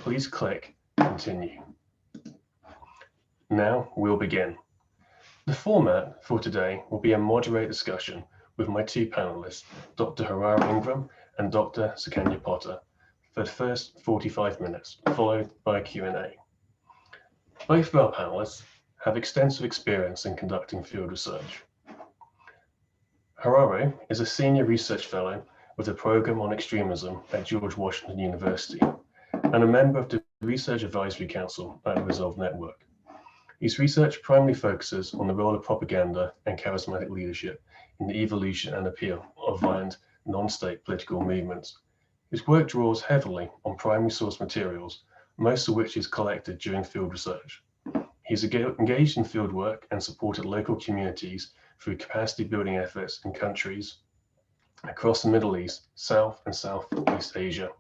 please click Continue. Now we'll begin. The format for today will be a moderate discussion with my two panelists, Dr. Harara Ingram and Dr. Sukanya Potter, for the first 45 minutes, followed by a Q&A. Both of our panelists have extensive experience in conducting field research. Harara is a senior research fellow with the program on extremism at George Washington University and a member of the Research Advisory Council at the Resolve Network. His research primarily focuses on the role of propaganda and charismatic leadership in the evolution and appeal of violent non-state political movements. His work draws heavily on primary source materials, most of which is collected during field research. He's engaged in field work and supported local communities through capacity building efforts in countries across the Middle East, South and Southeast Asia,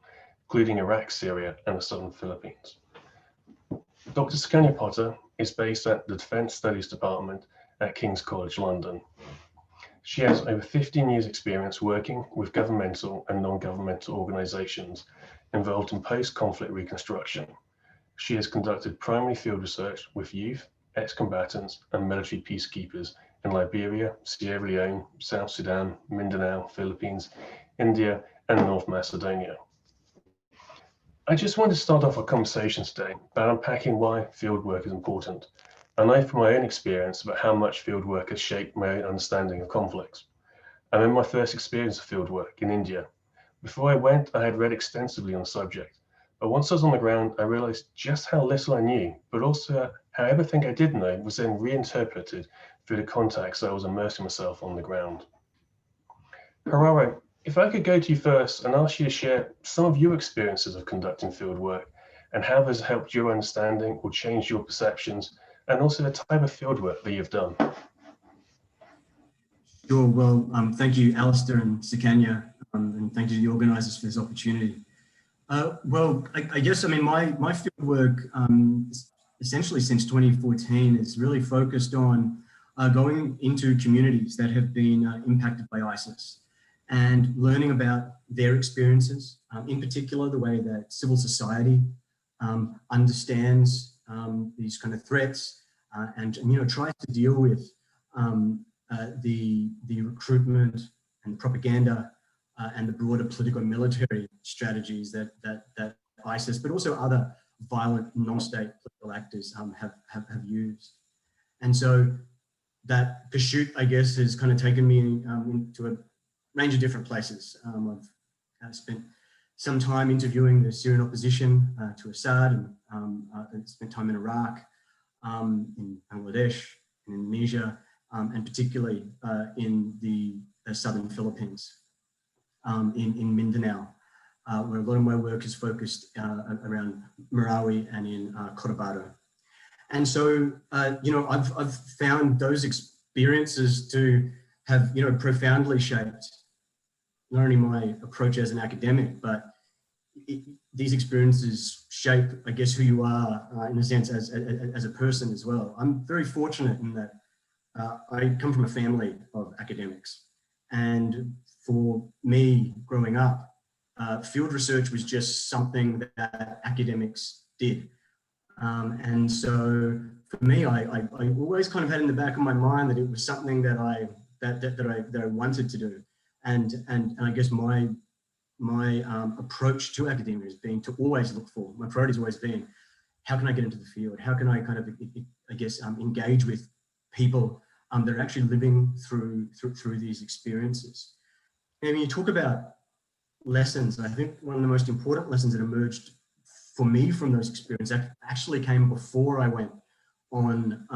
including Iraq, Syria, and the southern Philippines. Dr. Sukanya Potter is based at the Defence Studies Department at King's College London. She has over 15 years experience working with governmental and non-governmental organisations involved in post-conflict reconstruction. She has conducted primary field research with youth, ex-combatants and military peacekeepers in Liberia, Sierra Leone, South Sudan, Mindanao, Philippines, India and North Macedonia. I just want to start off our conversation today by unpacking why fieldwork is important. I know from my own experience about how much fieldwork has shaped my own understanding of conflicts. I remember my first experience of fieldwork in India. Before I went, I had read extensively on the subject, but once I was on the ground, I realized just how little I knew, but also how everything I did know was then reinterpreted through the context I was immersing myself on the ground. Harara, if I could go to you first and ask you to share some of your experiences of conducting field work and how this helped your understanding or changed your perceptions, and also the type of field work that you've done. Sure, well, thank you, Alistair and Sukanya, and thank you to the organisers for this opportunity. Well, I guess, my field work, essentially since 2014, is really focused on going into communities that have been impacted by ISIS and learning about their experiences, in particular the way that civil society understands these kind of threats and tries to deal with the recruitment and propaganda and the broader political and military strategies that ISIS, but also other violent non-state political actors have used. And so that pursuit, I guess, has kind of taken me into a range of different places. I've spent some time interviewing the Syrian opposition to Assad, and spent time in Iraq, in Bangladesh, in Indonesia, and particularly in the southern Philippines, in Mindanao, where a lot of my work is focused around Marawi and in Cotabato. And so, I've found those experiences to have, profoundly shaped not only my approach as an academic, but these experiences shape, I guess, who you are in a sense as a person as well. I'm very fortunate in that I come from a family of academics, and for me growing up, field research was just something that academics did. And so for me, I always kind of had in the back of my mind that it was something that I wanted to do. And I guess my approach to academia has been to always look for, my priority has always been, how can I get into the field? How can I kind of, I guess, engage with people that are actually living through these experiences? And when you talk about lessons, I think one of the most important lessons that emerged for me from those experiences actually came before I went on,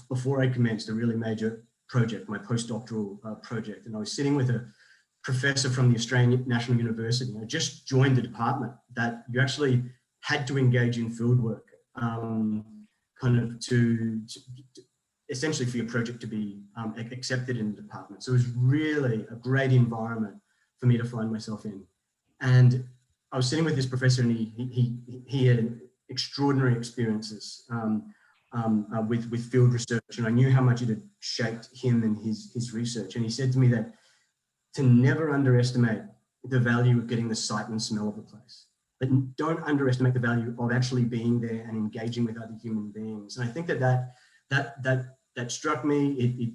before I commenced a really major project, my postdoctoral project. And I was sitting with a professor from the Australian National University. I just joined the department that you actually had to engage in field work, kind of to essentially for your project to be accepted in the department. So it was really a great environment for me to find myself in. And I was sitting with this professor, and he had extraordinary experiences with field research, and I knew how much it had shaped him and his research. And he said to me that to never underestimate the value of getting the sight and smell of a place. but don't underestimate the value of actually being there and engaging with other human beings. And I think that struck me.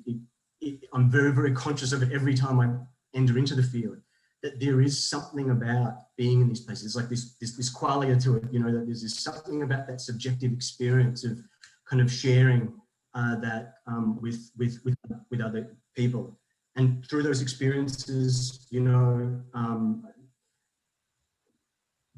I'm very, very conscious of it every time I enter into the field, that there is something about being in these places. It's like this qualia to it, you know, that there's this something about that subjective experience of kind of sharing that with other people. And through those experiences, you know,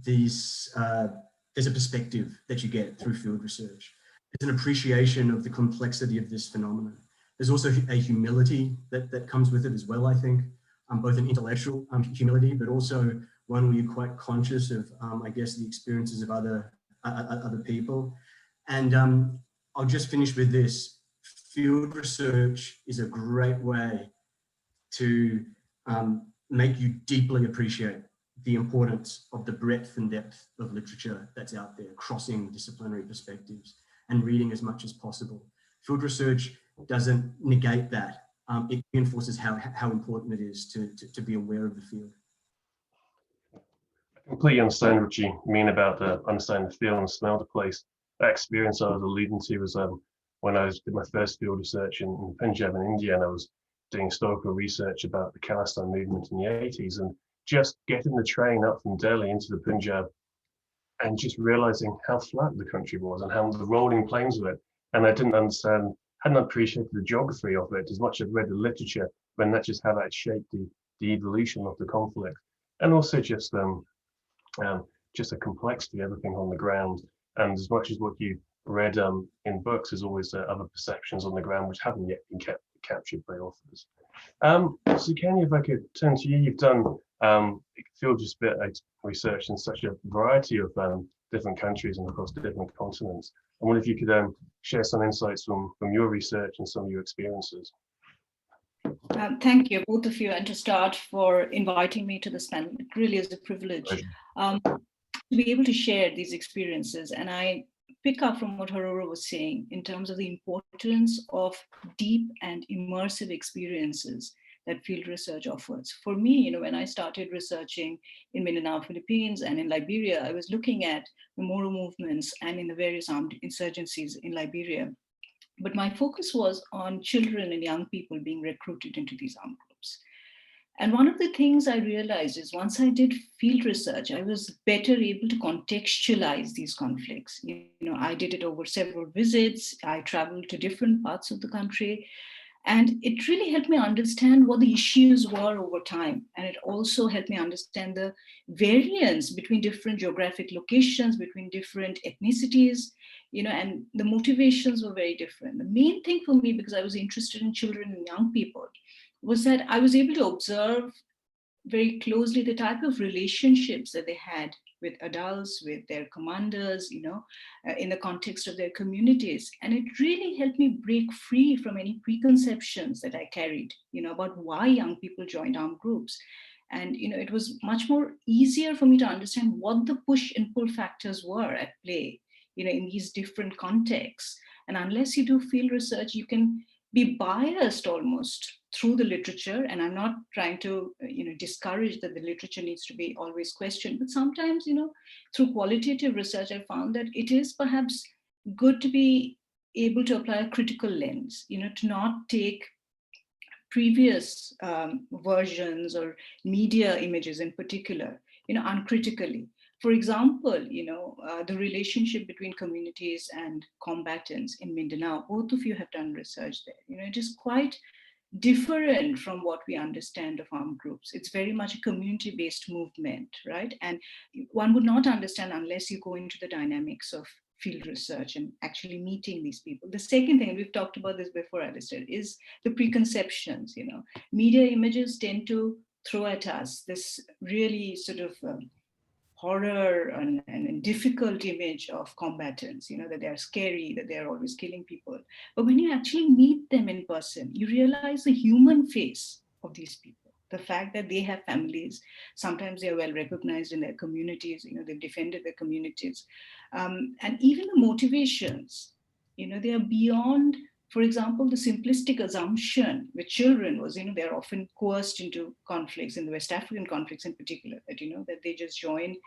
there's a perspective that you get through field research. There's an appreciation of the complexity of this phenomenon. There's also a humility that comes with it as well, I think, both an intellectual humility, but also one where you're quite conscious of, I guess, the experiences of other people. And I'll just finish with this. Field research is a great way to make you deeply appreciate the importance of the breadth and depth of literature that's out there, crossing disciplinary perspectives and reading as much as possible. Field research doesn't negate that. It reinforces how important it is to be aware of the field. I completely understand what you mean about understanding the feel and smell of the place. That experience I was alluding to was when I did my first field research in Punjab in India, and I was doing historical research about the Khalistan movement in the 80s, and just getting the train up from Delhi into the Punjab and just realizing how flat the country was and how the rolling plains of it. And I didn't understand, hadn't appreciated the geography of it as much as I'd read the literature, when that's just how that shaped the evolution of the conflict. And also just a complexity, everything on the ground. And as much as what you read in books, there's always other perceptions on the ground which haven't yet been captured by authors. So Kenny, if I could turn to you, you've done field research in such a variety of different countries and across different continents. I wonder if you could share some insights from your research and some of your experiences. Thank you, both of you, and to start for inviting me to this panel. It really is a privilege to be able to share these experiences. And I pick up from what Aurora was saying in terms of the importance of deep and immersive experiences that field research offers. For me, you know, when I started researching in Mindanao, Philippines, and in Liberia, I was looking at the Moro movements and in the various armed insurgencies in Liberia. But my focus was on children and young people being recruited into these armed groups. And one of the things I realized is once I did field research, I was better able to contextualize these conflicts. You know, I did it over several visits. I traveled to different parts of the country. And it really helped me understand what the issues were over time. And it also helped me understand the variance between different geographic locations, between different ethnicities, you know, and the motivations were very different. The main thing for me, because I was interested in children and young people, was that I was able to observe very closely the type of relationships that they had with adults, with their commanders, you know, in the context of their communities. And it really helped me break free from any preconceptions that I carried, you know, about why young people joined armed groups. And, you know, it was much more easier for me to understand what the push and pull factors were at play, you know, in these different contexts. And unless you do field research, you can be biased almost through the literature. And I'm not trying to, you know, discourage that the literature needs to be always questioned, but sometimes, you know, through qualitative research, I found that it is perhaps good to be able to apply a critical lens, you know, to not take previous versions or media images in particular, you know, uncritically. For example, you know, the relationship between communities and combatants in Mindanao, both of you have done research there. You know, it is quite different from what we understand of armed groups. It's very much a community-based movement, right? And one would not understand unless you go into the dynamics of field research and actually meeting these people. The second thing, and we've talked about this before, Alistair, is the preconceptions. You know, media images tend to throw at us this really sort of horror and difficult image of combatants, you know, that they are scary, that they are always killing people. But when you actually meet them in person, you realize the human face of these people, the fact that they have families, sometimes they are well recognized in their communities, you know, they've defended their communities. And even the motivations, you know, they are beyond For example, the simplistic assumption with children was, they're often coerced into conflicts, in the West African conflicts in particular, that, that they just joined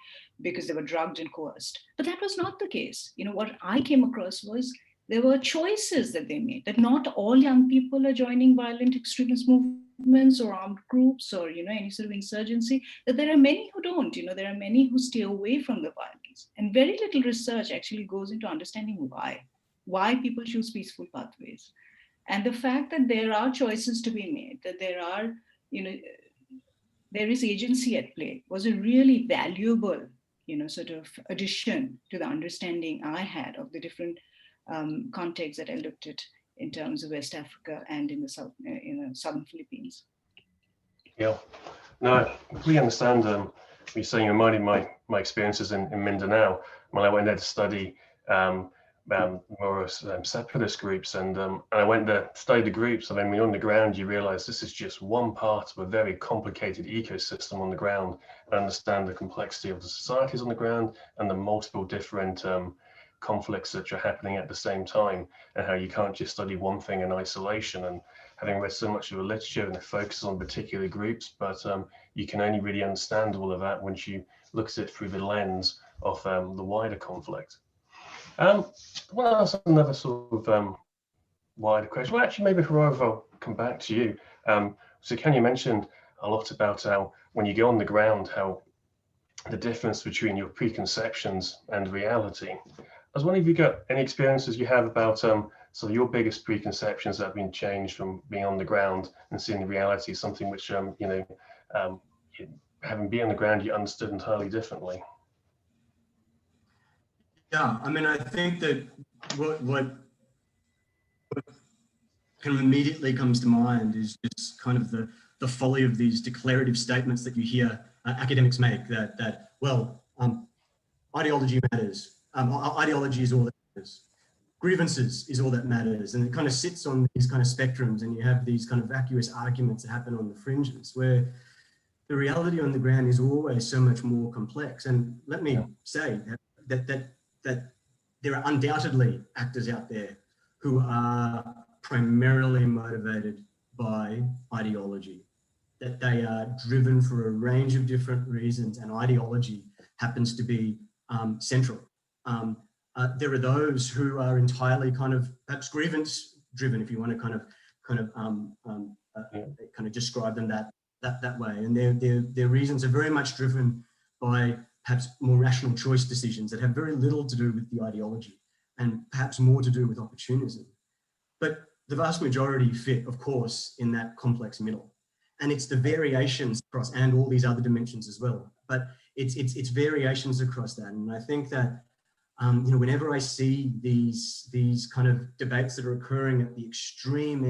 because they were drugged and coerced. But that was not the case. What I came across was there were choices that they made, that not all young people are joining violent extremist movements or armed groups or, any sort of insurgency, that there are many who don't, there are many who stay away from the violence. And very little research actually goes into understanding why people choose peaceful pathways. And the fact that there are choices to be made, that there are, there is agency at play, was a really valuable, sort of addition to the understanding I had of the different contexts that I looked at in terms of West Africa and in the southern Philippines. Yeah, no, I completely understand. You're saying, you reminded my experiences in Mindanao when I went there to study more separatist groups, and I went there to study the groups, and then when you're on the ground, you realize this is just one part of a very complicated ecosystem on the ground, and understand the complexity of the societies on the ground and the multiple different conflicts that are happening at the same time, and how you can't just study one thing in isolation. And having read so much of the literature, and it focuses on particular groups, but you can only really understand all of that once you look at it through the lens of the wider conflict. I want to ask another sort of wider question. Well, actually, maybe Harov, I'll come back to you. So Ken, you mentioned a lot about how when you go on the ground, how the difference between your preconceptions and reality. I was wondering if you got any experiences you have about sort of your biggest preconceptions that have been changed from being on the ground and seeing the reality, something which, having been on the ground, you understood entirely differently. Yeah, I mean, I think that what kind of immediately comes to mind is just kind of the folly of these declarative statements that you hear academics make, that ideology matters, ideology is all that matters, grievances is all that matters, and it kind of sits on these kind of spectrums, and you have these kind of vacuous arguments that happen on the fringes, where the reality on the ground is always so much more complex. And let me say that there are undoubtedly actors out there who are primarily motivated by ideology, that they are driven for a range of different reasons, and ideology happens to be central. There are those who are entirely kind of perhaps grievance driven, if you want to kind of describe them that way, and their reasons are very much driven by perhaps more rational choice decisions that have very little to do with the ideology and perhaps more to do with opportunism. But the vast majority fit, of course, in that complex middle. And it's the variations across, and all these other dimensions as well, but it's variations across that. And I think that, whenever I see these kind of debates that are occurring at the extreme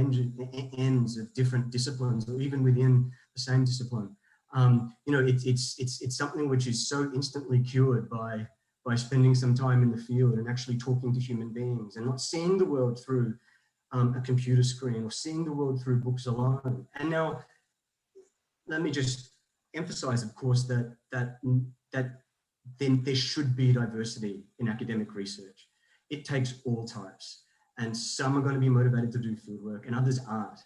ends of different disciplines, or even within the same discipline, it's something which is so instantly cured by spending some time in the field and actually talking to human beings, and not seeing the world through a computer screen or seeing the world through books alone. And now, let me just emphasize, of course, that then there should be diversity in academic research. It takes all types, and some are going to be motivated to do field work and others aren't.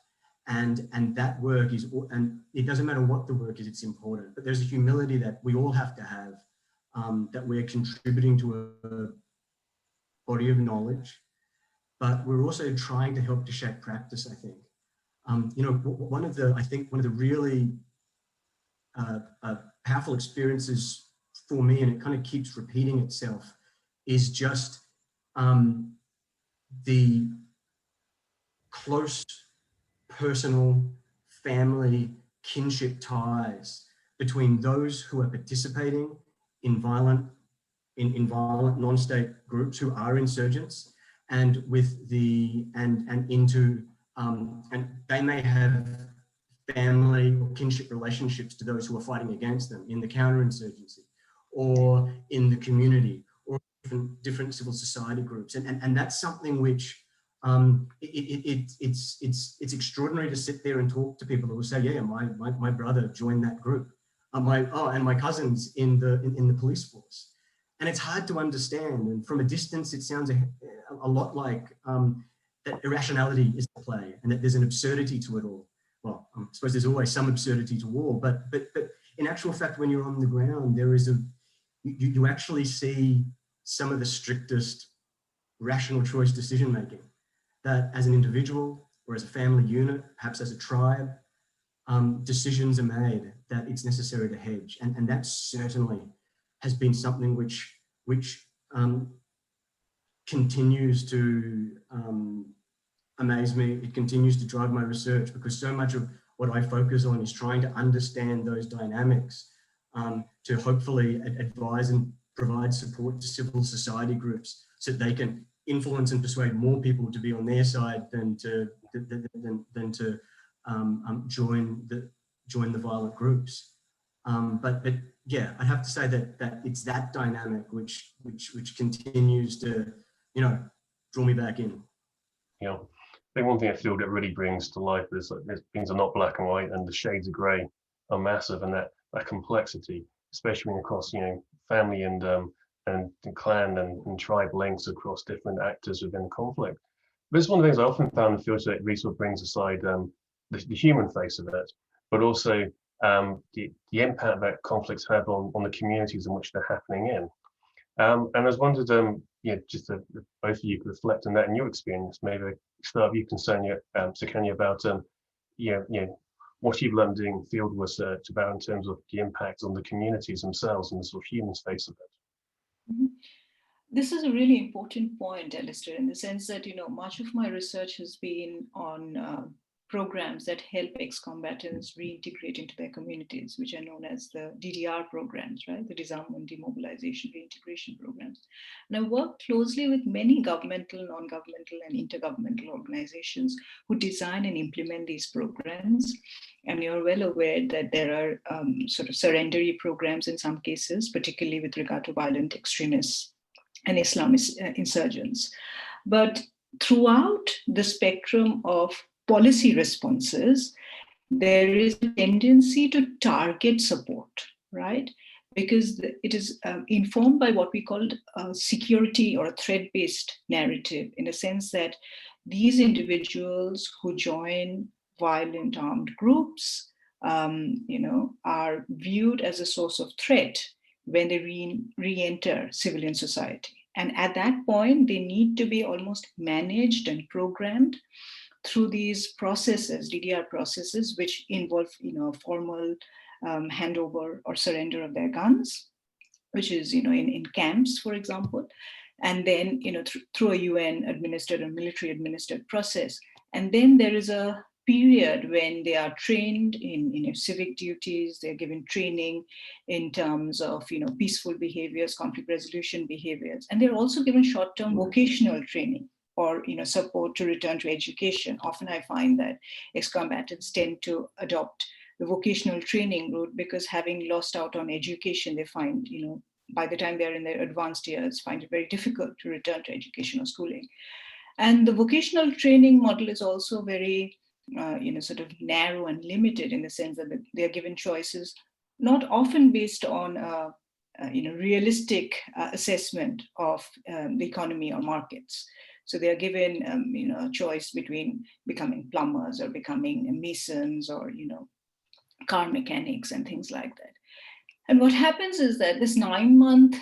And that work is, and it doesn't matter what the work is, it's important, but there's a humility that we all have to have, that we're contributing to a body of knowledge, but we're also trying to help to shape practice, I think. One of the really powerful experiences for me, and it kind of keeps repeating itself, is just the close personal, family, kinship ties between those who are participating in violent non-state groups who are insurgents, and with and they may have family or kinship relationships to those who are fighting against them in the counterinsurgency, or in the community, or different civil society groups, and that's something which it's extraordinary to sit there and talk to people who will say, yeah, my brother joined that group, and my cousins in the police force. And it's hard to understand, and from a distance it sounds a lot like that irrationality is at play and that there's an absurdity to it all. Well, I suppose there's always some absurdity to war, but in actual fact, when you're on the ground, there is you actually see some of the strictest rational choice decision making that as an individual or as a family unit, perhaps as a tribe, decisions are made that it's necessary to hedge. And that certainly has been something which continues to amaze me. It continues to drive my research, because so much of what I focus on is trying to understand those dynamics to hopefully advise and provide support to civil society groups so that they can influence and persuade more people to be on their side than to join the violent groups. But yeah, I'd have to say that it's that dynamic which continues to, draw me back in. Yeah, I think one thing I feel that really brings to life is that things are not black and white, and the shades of grey are massive, and that complexity, especially when across family and clan and tribe links across different actors within conflict. This is one of the things I often found in field that really sort of brings aside the human face of it, but also the impact that conflicts have on the communities in which they're happening in. And I was wondered, just both of you could reflect on that in your experience. Maybe start with you, Sukanya, about what you've learned doing field research about in terms of the impact on the communities themselves and the sort of human face of it. Mm-hmm. This is a really important point, Alistair, in the sense that, much of my research has been on programs that help ex-combatants reintegrate into their communities, which are known as the DDR programs, right? The Disarmament, Demobilization, Reintegration programs. And I work closely with many governmental, non-governmental, and intergovernmental organizations who design and implement these programs. And you're well aware that there are sort of surrendery programs in some cases, particularly with regard to violent extremists and Islamist insurgents. But throughout the spectrum of policy responses, there is a tendency to target support, right? Because it is informed by what we call security or a threat-based narrative, in a sense that these individuals who join violent armed groups, are viewed as a source of threat when they re-enter civilian society. And at that point, they need to be almost managed and programmed through these processes, DDR processes, which involve, formal handover or surrender of their guns, which is, in camps, for example, and then, through a UN administered or military administered process. And then there is a period when they are trained in civic duties. They're given training in terms of peaceful behaviors, conflict resolution behaviors, and they're also given short-term vocational training or support to return to education. Often I find that ex-combatants tend to adopt the vocational training route because, having lost out on education, they find by the time they're in their advanced years, find it very difficult to return to education or schooling. And the vocational training model is also very sort of narrow and limited, in the sense that they are given choices, not often based on realistic assessment of the economy or markets. So they are given a choice between becoming plumbers or becoming masons or car mechanics and things like that. And what happens is that this 9-month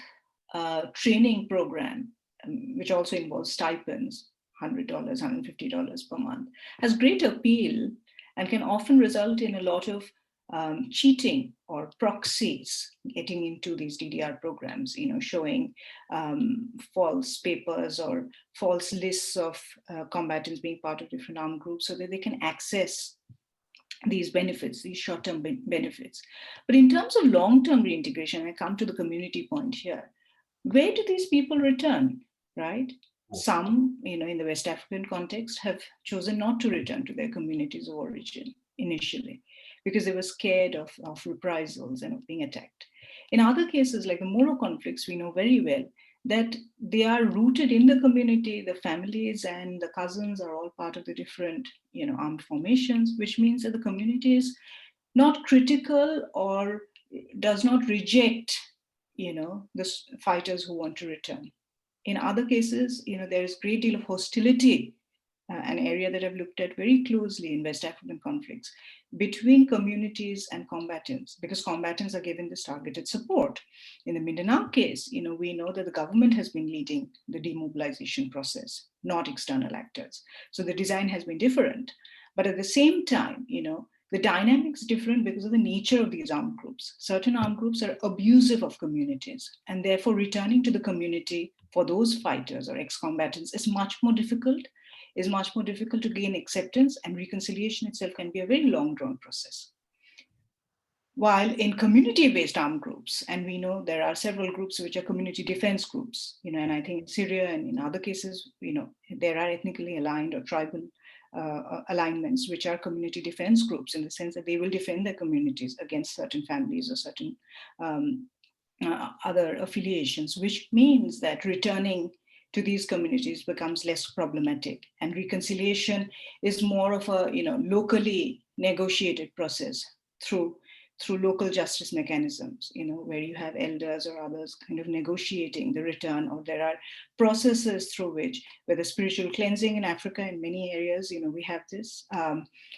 training program, which also involves stipends, $100, $150 per month, has great appeal and can often result in a lot of cheating or proxies getting into these DDR programs, showing false papers or false lists of combatants being part of different armed groups so that they can access these benefits, these short-term benefits. But in terms of long-term reintegration, I come to the community point here, where do these people return, right? Some, in the West African context, have chosen not to return to their communities of origin initially, because they were scared of reprisals and of being attacked. In other cases, like the Moro conflicts, we know very well that they are rooted in the community. The families and the cousins are all part of the different, armed formations, which means that the community is not critical or does not reject, the fighters who want to return. In other cases, there is a great deal of hostility an area that I've looked at very closely in West African conflicts, between communities and combatants, because combatants are given this targeted support. In the Mindanao case, we know that the government has been leading the demobilization process, not external actors. So the design has been different. But at the same time, the dynamics different because of the nature of these armed groups. Certain armed groups are abusive of communities, and therefore returning to the community for those fighters or ex-combatants is much more difficult to gain acceptance, and reconciliation itself can be a very long drawn process. While in community-based armed groups, and we know there are several groups which are community defense groups, and I think in Syria and in other cases, there are ethnically aligned or tribal alignments, which are community defense groups in the sense that they will defend their communities against certain families or certain other affiliations, which means that returning to these communities becomes less problematic, and reconciliation is more of a locally negotiated process through local justice mechanisms, where you have elders or others kind of negotiating the return, or there are processes through which, whether spiritual cleansing in Africa, in many areas, we have this.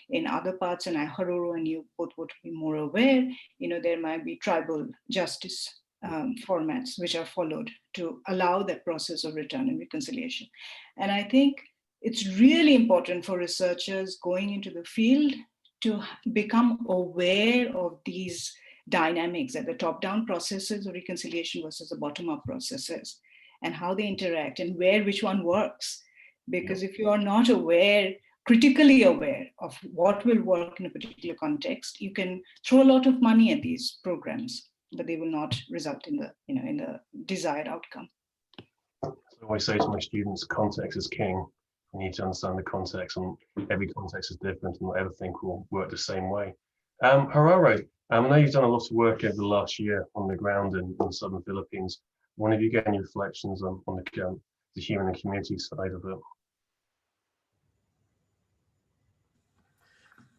In other parts, and Haruru and you both would be more aware, there might be tribal justice formats which are followed to allow that process of return and reconciliation. And I think it's really important for researchers going into the field to become aware of these dynamics at the top-down processes of reconciliation versus the bottom-up processes, and how they interact and which one works. Because if you are not critically aware of what will work in a particular context, you can throw a lot of money at these programs, but they will not result in the desired outcome. I always say to my students, context is king. You need to understand the context, and every context is different, and not everything will work the same way. Harare, I know you've done a lot of work over the last year on the ground in the southern Philippines. One of you get any reflections on the human and community side of it?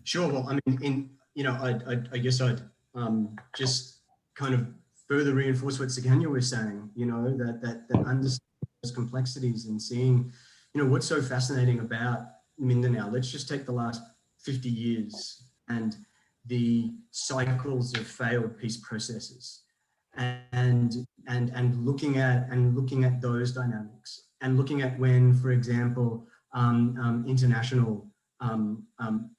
Sure. Well, I mean, I guess I'd just kind of further reinforce what Suganya was saying. That understanding those complexities and seeing, what's so fascinating about Mindanao. Let's just take the last 50 years and the cycles of failed peace processes, and looking at those dynamics, and looking at when, for example, international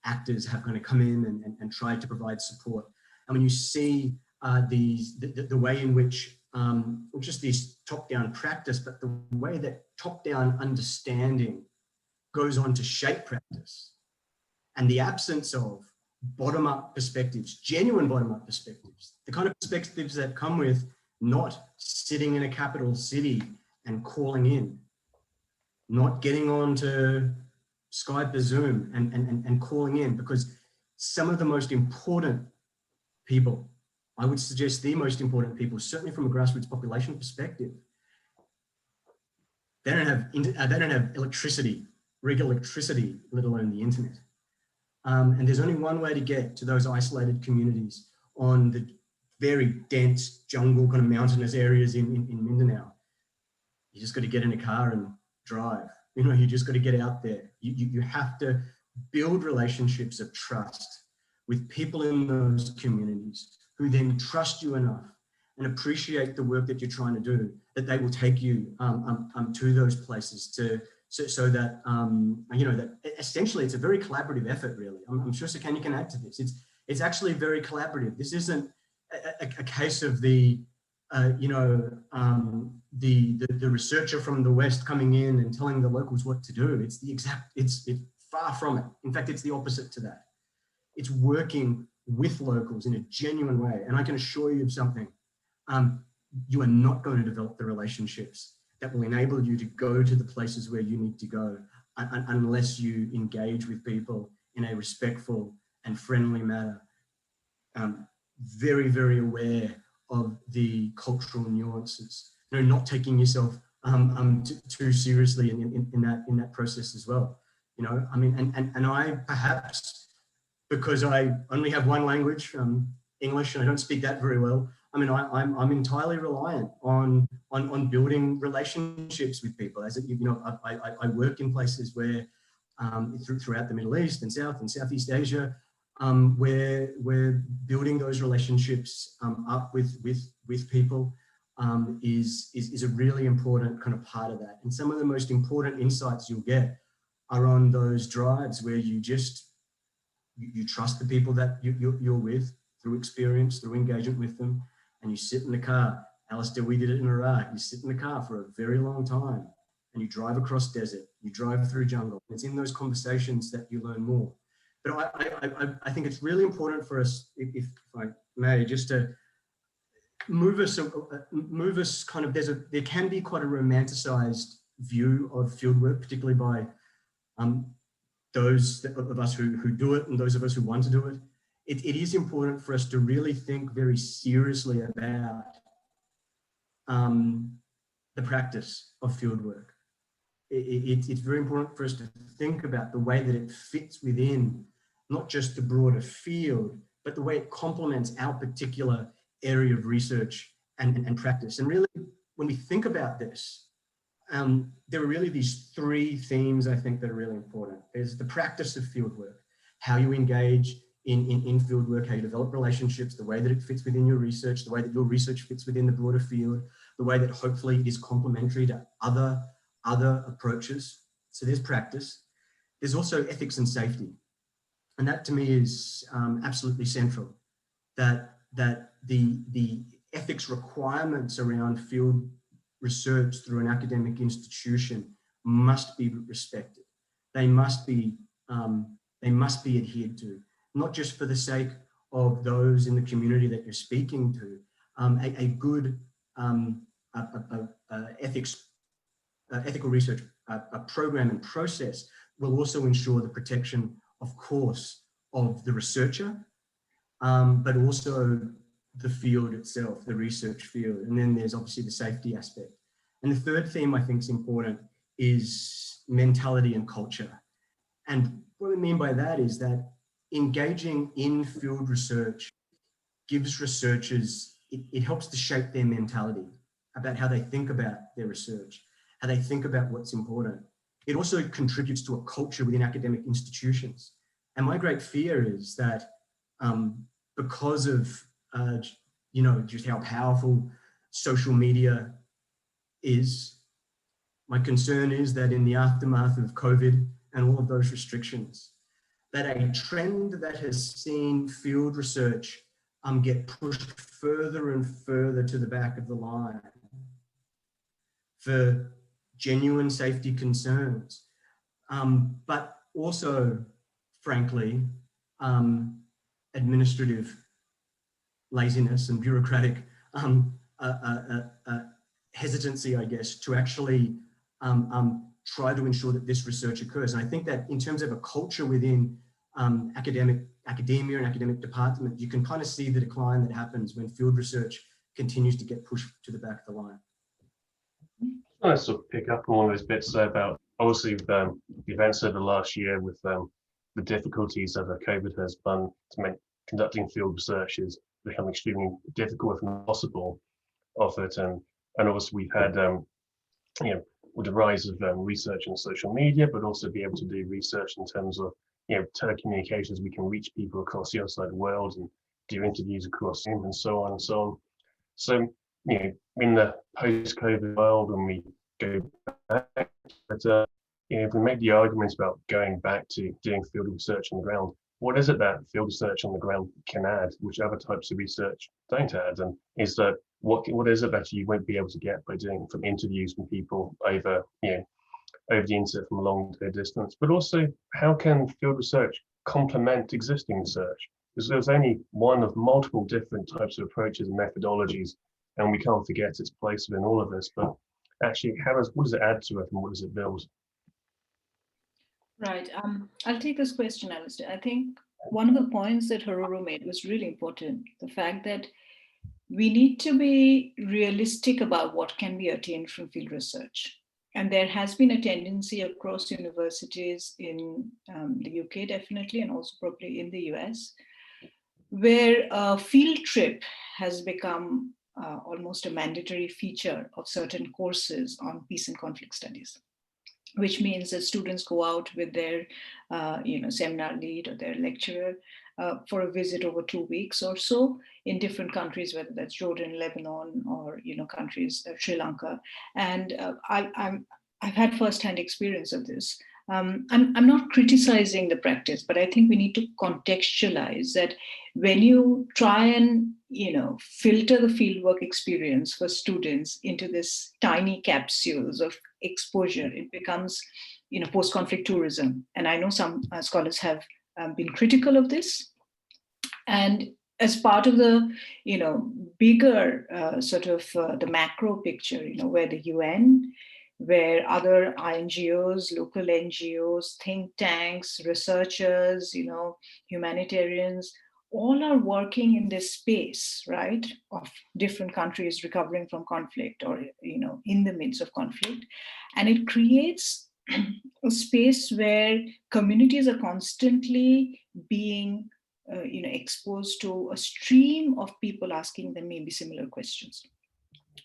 actors have kind of come in and tried to provide support. And when you see the way in which not just this top-down practice, but the way that top-down understanding goes on to shape practice, and the absence of bottom-up perspectives, genuine bottom-up perspectives, the kind of perspectives that come with not sitting in a capital city and calling in, not getting on to Skype or Zoom and calling in, because some of the most important people, I would suggest the most important people, certainly from a grassroots population perspective, they don't have electricity, regular electricity, let alone the internet. And there's only one way to get to those isolated communities on the very dense jungle, kind of mountainous areas in Mindanao. You just got to get in a car and drive. You just got to get out there. You have to build relationships of trust with people in those communities who then trust you enough and appreciate the work that you're trying to do, that they will take you to those places so that, that essentially it's a very collaborative effort, really. I'm sure Sukanya can add to this. It's actually very collaborative. This isn't a case of the researcher from the West coming in and telling the locals what to do. It's far from it. In fact, it's the opposite to that. It's working with locals in a genuine way. And I can assure you of something. You are not going to develop the relationships that will enable you to go to the places where you need to go unless you engage with people in a respectful and friendly manner. Very, very aware of the cultural nuances, not taking yourself too seriously in that process as well. And I perhaps, because I only have one language, English, and I don't speak that very well. I'm entirely reliant on building relationships with people. As I work in places where throughout the Middle East and South and Southeast Asia, where we're building those relationships up with people is a really important kind of part of that. And some of the most important insights you'll get are on those drives where you trust the people that you're with through experience, through engagement with them, and you sit in the car. Alistair, we did it in Iraq. You sit in the car for a very long time and you drive across desert, you drive through jungle. It's in those conversations that you learn more. But I think it's really important for us, if I may, just to move us kind of, there can be quite a romanticized view of fieldwork, particularly by those of us who do it and those of us who want to do it. It is important for us to really think very seriously about the practice of fieldwork. It's very important for us to think about the way that it fits within not just the broader field, but the way it complements our particular area of research and practice. And really, when we think about this, there are really these three themes, I think, that are really important. There's the practice of fieldwork, how you engage in fieldwork, how you develop relationships, the way that it fits within your research, the way that your research fits within the broader field, the way that hopefully it is complementary to other approaches. So there's practice. There's also ethics and safety. And that to me is absolutely central, that the ethics requirements around field research through an academic institution must be respected. They must be adhered to, not just for the sake of those in the community that you're speaking to. A good ethical research program and process will also ensure the protection, of course, of the researcher, but also the field itself, the research field. And then there's obviously the safety aspect. And the third theme I think is important is mentality and culture. And what I mean by that is that engaging in field research gives researchers, it helps to shape their mentality about how they think about their research, how they think about what's important. It also contributes to a culture within academic institutions. And my great fear is that because of just how powerful social media is, my concern is that in the aftermath of COVID and all of those restrictions, that a trend that has seen field research get pushed further and further to the back of the line for genuine safety concerns, but also, frankly, administrative laziness and bureaucratic hesitancy, I guess, to actually try to ensure that this research occurs. And I think that in terms of a culture within academia and academic department, you can kind of see the decline that happens when field research continues to get pushed to the back of the line. I sort of pick up on one of those bits about, obviously, the events over the last year with the difficulties that COVID has done to make conducting field research is become extremely difficult, if not impossible, of it. And obviously we've had, with the rise of research on social media, but also be able to do research in terms of, telecommunications. We can reach people across the outside world and do interviews across Zoom and so on and so on. So, in the post-COVID world, when we go back, but if we make the arguments about going back to doing field research on the ground, what is it that field research on the ground can add, which other types of research don't add? And is that what is it that you won't be able to get by doing from interviews with people over the internet from a long distance? But also, how can field research complement existing research? Because there's only one of multiple different types of approaches and methodologies, and we can't forget its place within all of this. But actually, what does it add to it, and what does it build? Right. I'll take this question, Alistair. I think one of the points that Haroro made was really important. The fact that we need to be realistic about what can be attained from field research. And there has been a tendency across universities in the UK, definitely, and also probably in the US, where a field trip has become almost a mandatory feature of certain courses on peace and conflict studies. which means that students go out with their seminar lead or their lecturer for a visit over 2 weeks or so in different countries, whether that's Jordan, Lebanon, or countries, Sri Lanka. And I've had firsthand experience of this. I'm not criticizing the practice, but I think we need to contextualize that when you try and filter the fieldwork experience for students into this tiny capsules of exposure, it becomes post-conflict tourism. And I know some scholars have been critical of this. And as part of the bigger the macro picture, where the UN, where other NGOs, local NGOs, think tanks, researchers, humanitarians, all are working in this space, right, of different countries recovering from conflict or, in the midst of conflict. And it creates a space where communities are constantly being, exposed to a stream of people asking them maybe similar questions.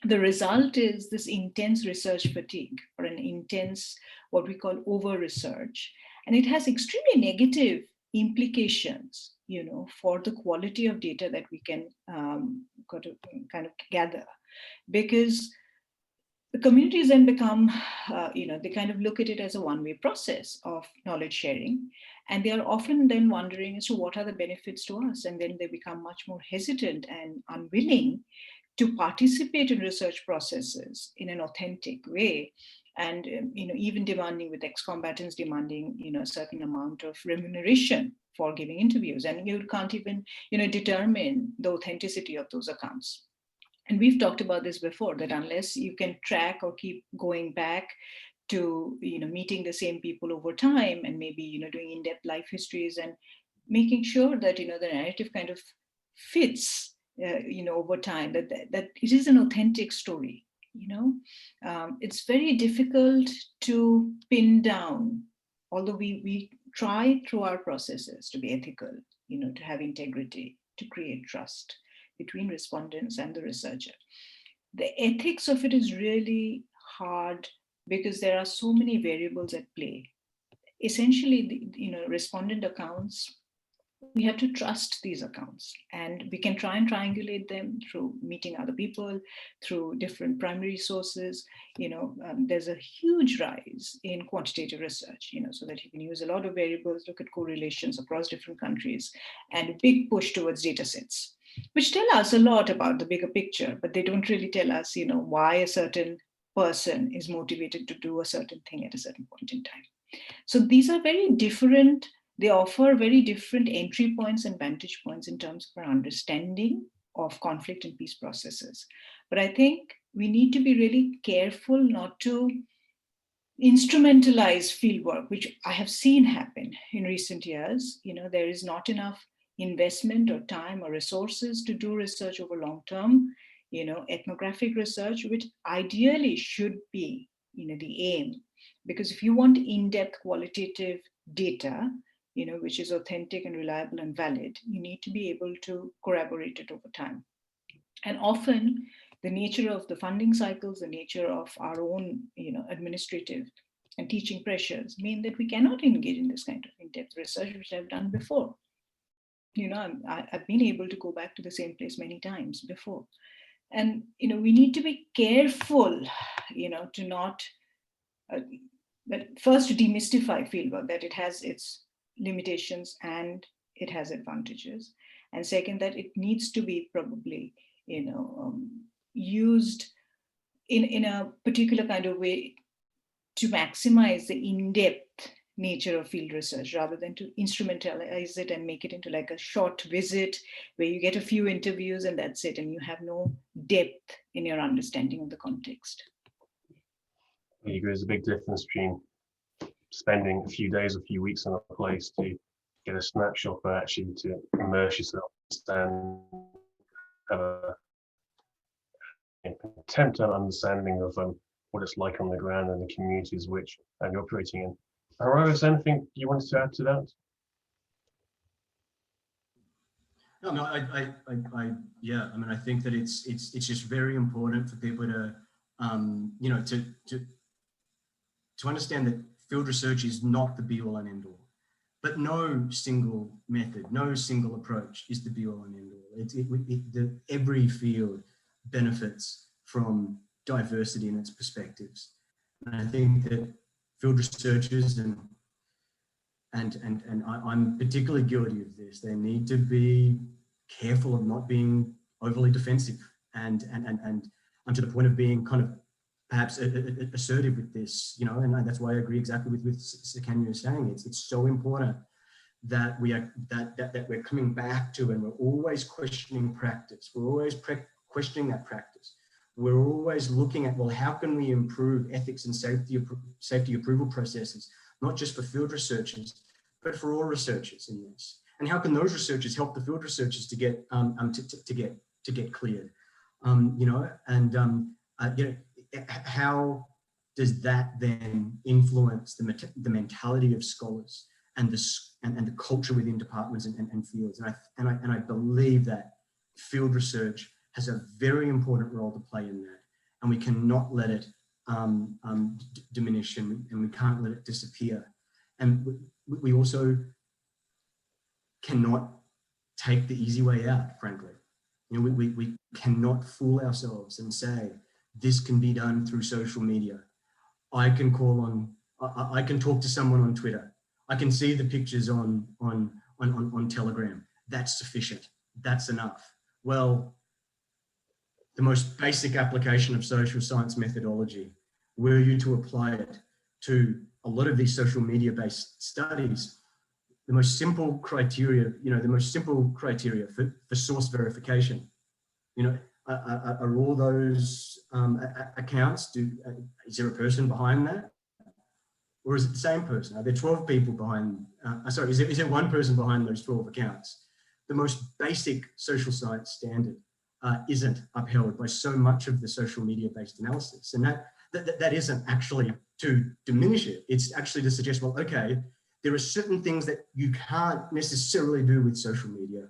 The result is this intense research fatigue, or an intense, what we call over-research. And it has extremely negative implications, for the quality of data that we can kind of gather. Because the communities then become, they kind of look at it as a one-way process of knowledge sharing. And they are often then wondering as to what are the benefits to us. And then they become much more hesitant and unwilling to participate in research processes in an authentic way, and even demanding, with ex-combatants demanding a certain amount of remuneration for giving interviews, and you can't even determine the authenticity of those accounts. And we've talked about this before, that unless you can track or keep going back to meeting the same people over time, and maybe doing in-depth life histories and making sure that the narrative kind of fits over time, that it is an authentic story. It's very difficult to pin down, although we try through our processes to be ethical, to have integrity, to create trust between respondents and the researcher. The ethics of it is really hard because there are so many variables at play. Essentially, the respondent accounts, we have to trust these accounts, and we can try and triangulate them through meeting other people, through different primary sources. There's a huge rise in quantitative research, so that you can use a lot of variables, look at correlations across different countries, and a big push towards data sets, which tell us a lot about the bigger picture, but they don't really tell us, why a certain person is motivated to do a certain thing at a certain point in time. So these are very different. They offer very different entry points and vantage points in terms of our understanding of conflict and peace processes. But I think we need to be really careful not to instrumentalize fieldwork, which I have seen happen in recent years. There is not enough investment or time or resources to do research over long-term, ethnographic research, which ideally should be, the aim. Because if you want in-depth qualitative data, which is authentic and reliable and valid, you need to be able to corroborate it over time. And often the nature of the funding cycles, the nature of our own, administrative and teaching pressures mean that we cannot engage in this kind of in-depth research, which I've done before. I've been able to go back to the same place many times before. And, we need to be careful, to not, but first to demystify fieldwork, that it has its limitations and it has advantages. And second, that it needs to be probably, used in a particular kind of way to maximize the in-depth nature of field research, rather than to instrumentalize it and make it into like a short visit where you get a few interviews and that's it, and you have no depth in your understanding of the context. There's a big difference between spending a few days, a few weeks in a place to get a snapshot, but actually to immerse yourself and have an attempt at understanding of what it's like on the ground and the communities which you're operating in. Aurora, is there anything you wanted to add to that? No, yeah. I mean, I think that it's just very important for people to, to understand that field research is not the be-all and end-all. But no single method, no single approach is the be-all and end-all. Every field benefits from diversity in its perspectives. And I think that field researchers, and I'm particularly guilty of this, they need to be careful of not being overly defensive and to the point of being kind of perhaps assertive with this, you know, and that's why I agree exactly with Sukanya is saying. It's so important that we're coming back to, and we're always questioning practice. We're always questioning that practice. We're always looking at, well, how can we improve ethics and safety approval processes, not just for field researchers, but for all researchers in this? And how can those researchers help the field researchers to get cleared? You know, and you know, how does that then influence the mentality of scholars and the culture within departments and fields? And I believe that field research has a very important role to play in that, and we cannot let it diminish, and we can't let it disappear. And we also cannot take the easy way out, frankly. You know, we cannot fool ourselves and say, this can be done through social media. I can talk to someone on Twitter. I can see the pictures on Telegram. That's sufficient. That's enough. Well, the most basic application of social science methodology, were you to apply it to a lot of these social media-based studies, the most simple criteria, for source verification, you know, are all those accounts, is there a person behind that? Or is it the same person? Are there 12 people behind, is there one person behind those 12 accounts? The most basic social science standard isn't upheld by so much of the social media-based analysis. And that isn't actually to diminish it. It's actually to suggest, well, okay, there are certain things that you can't necessarily do with social media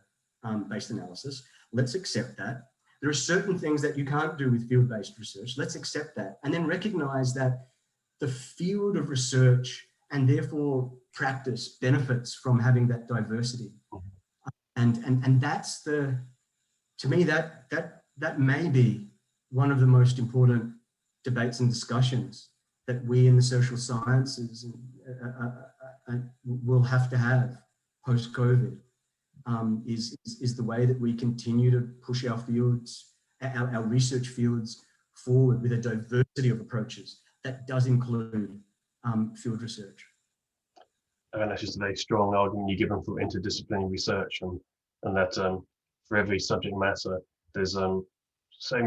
based analysis. Let's accept that. There are certain things that you can't do with field-based research. Let's accept that. And then recognize that the field of research and therefore practice benefits from having that diversity. And that's to me, that may be one of the most important debates and discussions that we in the social sciences will have to have post-COVID, is the way that we continue to push our fields, our research fields forward with a diversity of approaches that does include field research. And that's just a very strong argument you're given for interdisciplinary research, and that for every subject matter, there's so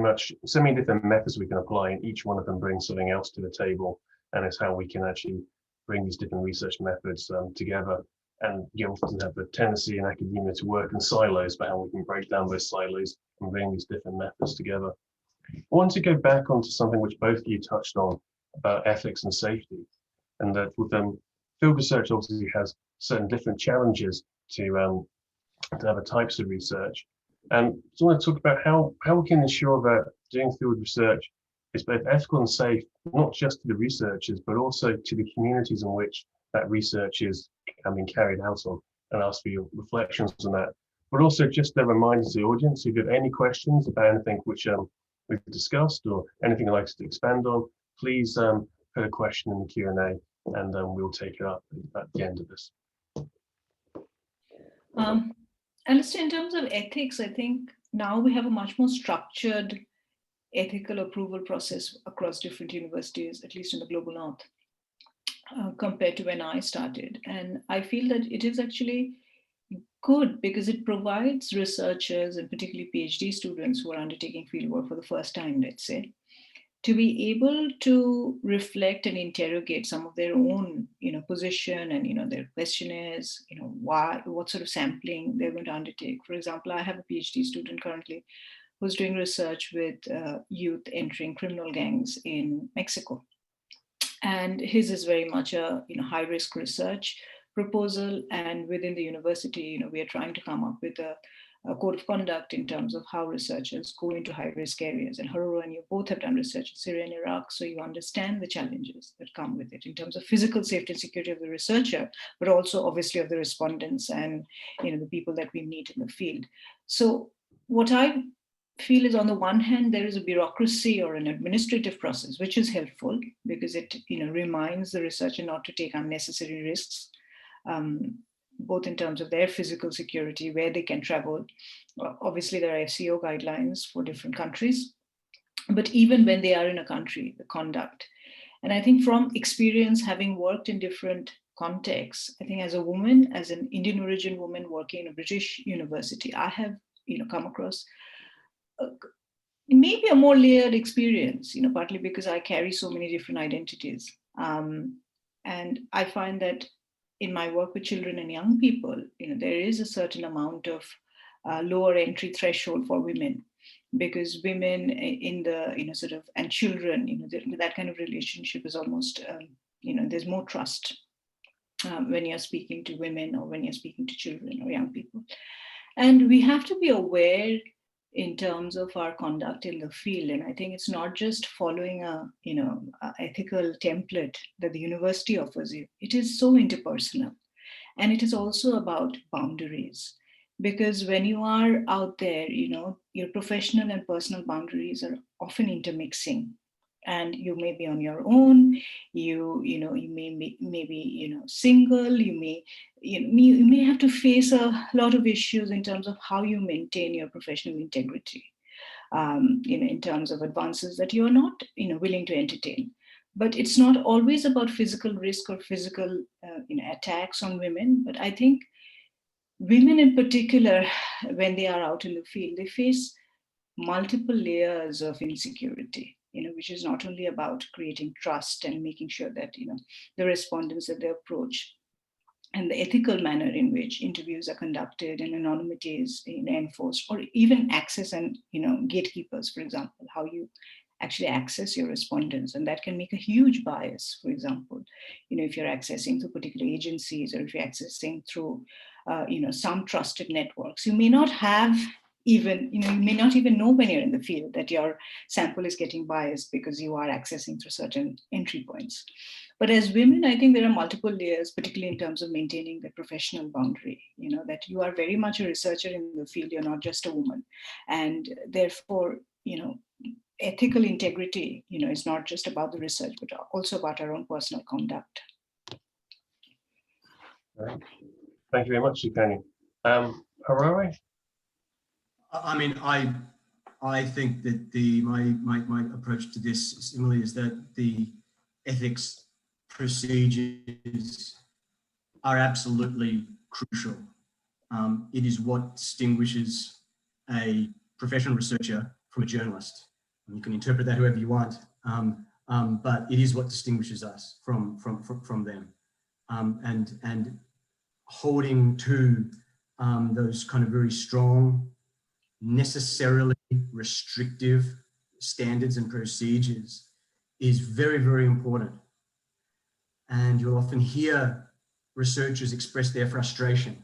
many different methods we can apply, and each one of them brings something else to the table, and it's how we can actually bring these different research methods together. And you often have the tendency in academia to work in silos, but how we can break down those silos and bring these different methods together. I want to go back onto something which both of you touched on about ethics and safety, and that with field research obviously has certain different challenges to other types of research. And so I want to talk about how we can ensure that doing field research is both ethical and safe, not just to the researchers, but also to the communities in which that research is being carried out on, and ask for your reflections on that. But also just a reminder to the audience, if you have any questions about anything which we've discussed or anything you'd like us to expand on, please put a question in the Q&A, and we'll take it up at the end of this. Alistair, in terms of ethics, I think now we have a much more structured ethical approval process across different universities, at least in the global north, compared to when I started. And I feel that it is actually good because it provides researchers, and particularly PhD students who are undertaking fieldwork for the first time, let's say, to be able to reflect and interrogate some of their own, position and, their questionnaires, what sort of sampling they're going to undertake. For example, I have a PhD student currently who's doing research with youth entering criminal gangs in Mexico. And his is very much a high-risk research proposal. And within the university, we are trying to come up with code of conduct in terms of how researchers go into high-risk areas. And Haroro and you both have done research in Syria and Iraq, so you understand the challenges that come with it in terms of physical safety and security of the researcher, but also obviously of the respondents and the people that we meet in the field. So what I feel is, on the one hand, there is a bureaucracy or an administrative process, which is helpful because it reminds the researcher not to take unnecessary risks, both in terms of their physical security, where they can travel. Obviously, there are FCO guidelines for different countries, but even when they are in a country, the conduct. And I think from experience, having worked in different contexts, I think as a woman, as an Indian origin woman working in a British university, I have come across maybe a more layered experience, partly because I carry so many different identities. And I find that in my work with children and young people, there is a certain amount of lower entry threshold for women, because women in the, and children, that kind of relationship is almost, there's more trust when you're speaking to women or when you're speaking to children or young people. And we have to be aware in terms of our conduct in the field. And I think it's not just following a ethical template that the university offers you. It is so interpersonal. And it is also about boundaries. Because when you are out there, your professional and personal boundaries are often intermixing. And you may be on your own, you may be single, you may have to face a lot of issues in terms of how you maintain your professional integrity, in terms of advances that you're not willing to entertain. But it's not always about physical risk or physical attacks on women. But I think women in particular, when they are out in the field, they face multiple layers of insecurity, which is not only about creating trust and making sure that, the respondents that they approach and the ethical manner in which interviews are conducted and anonymity is enforced, or even access and, gatekeepers, for example, how you actually access your respondents. And that can make a huge bias, for example, if you're accessing through particular agencies, or if you're accessing through, some trusted networks, you may not have even, you may not even know when you're in the field that your sample is getting biased because you are accessing through certain entry points. But as women, I think there are multiple layers, particularly in terms of maintaining the professional boundary, that you are very much a researcher in the field, you're not just a woman. And therefore, ethical integrity, is not just about the research, but also about our own personal conduct. Right. Thank you very much, Sukani. Harare? I mean, I think that my approach to this similarly is that the ethics procedures are absolutely crucial. It is what distinguishes a professional researcher from a journalist. You can interpret that however you want, but it is what distinguishes us from them. And holding to those kind of very strong, necessarily restrictive standards and procedures is very, very important. And you'll often hear researchers express their frustration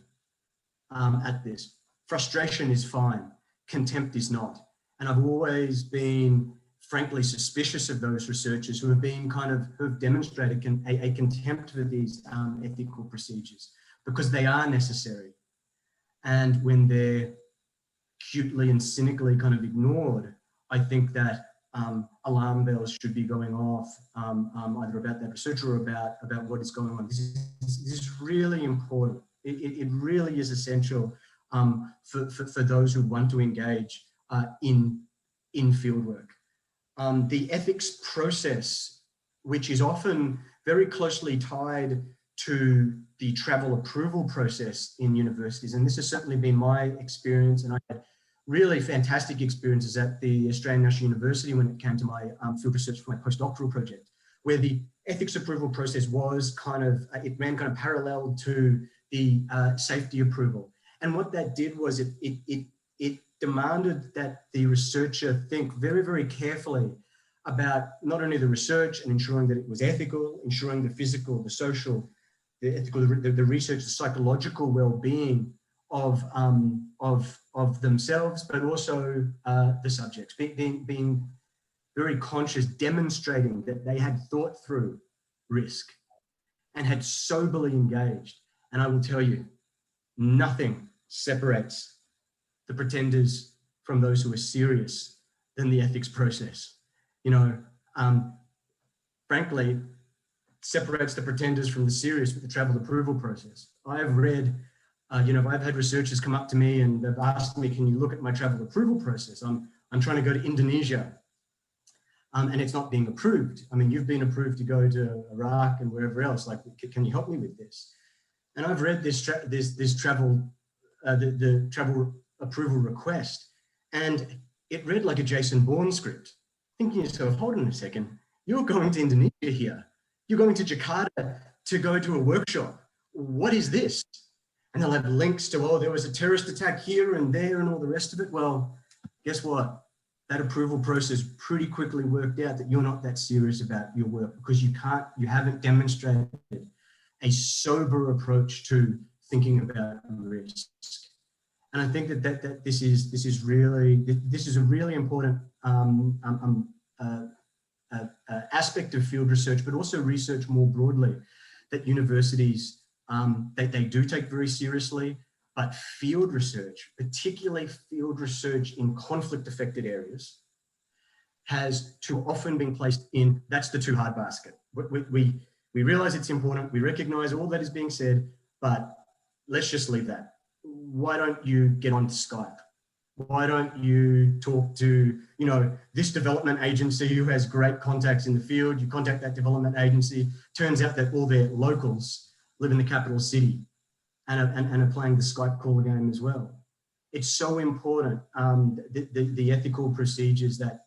at this. Frustration is fine, contempt is not. And I've always been frankly suspicious of those researchers who have demonstrated a contempt for these ethical procedures, because they are necessary. And when they're cutely and cynically kind of ignored, I think that alarm bells should be going off either about that researcher or about what is going on. This is really important. It really is essential for those who want to engage in fieldwork. The ethics process, which is often very closely tied to the travel approval process in universities, and this has certainly been my experience, and I had really fantastic experiences at the Australian National University when it came to my field research for my postdoctoral project, where the ethics approval process was it ran kind of parallel to the safety approval. And what that did was it demanded that the researcher think very, very carefully about not only the research and ensuring that it was ethical, ensuring the physical, the social, the ethical, the research, the psychological well-being of themselves, but also the subjects, being very conscious, demonstrating that they had thought through risk and had soberly engaged. And I will tell you, nothing separates the pretenders from those who are serious than the ethics process. You know, frankly, separates the pretenders from the serious with the travel approval process. I've read, you know, I've had researchers come up to me and they've asked me, can you look at my travel approval process? I'm trying to go to Indonesia and it's not being approved. I mean, you've been approved to go to Iraq and wherever else, like, can you help me with this? And I've read this travel, the travel approval request, and it read like a Jason Bourne script. Thinking to yourself, hold on a second, you're going to Indonesia here. You're going to Jakarta to go to a workshop. What is this? And they'll have links to, oh, there was a terrorist attack here and there and all the rest of it. Well, guess what? That approval process pretty quickly worked out that you're not that serious about your work because you haven't demonstrated a sober approach to thinking about risk. And I think that this is a really important aspect of field research, but also research more broadly, that universities they do take very seriously. But field research, particularly field research in conflict-affected areas, has too often been placed in, that's the too hard basket. We realize it's important, we recognize all that is being said, but let's just leave that. Why don't you get on Skype? Why don't you talk to, you know, this development agency who has great contacts in the field? You contact that development agency. Turns out that all their locals live in the capital city and are playing the Skype call game as well. It's so important, the ethical procedures that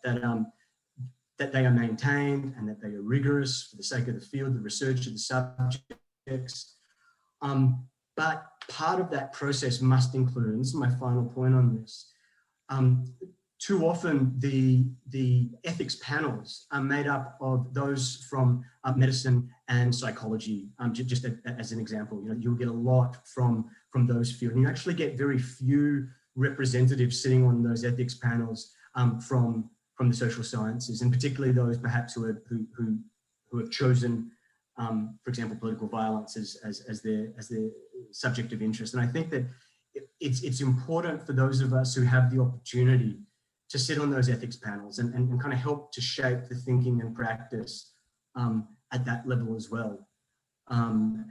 they are maintained and that they are rigorous for the sake of the field, the research of the subjects. But part of that process must include, and this is my final point on this, too often the ethics panels are made up of those from medicine and psychology. Just as an example, you know, you'll get a lot from those fields. And you actually get very few representatives sitting on those ethics panels from the social sciences, and particularly those perhaps who have chosen, for example, political violence as their subject of interest. And I think that it's important for those of us who have the opportunity to sit on those ethics panels and kind of help to shape the thinking and practice at that level as well. Yeah,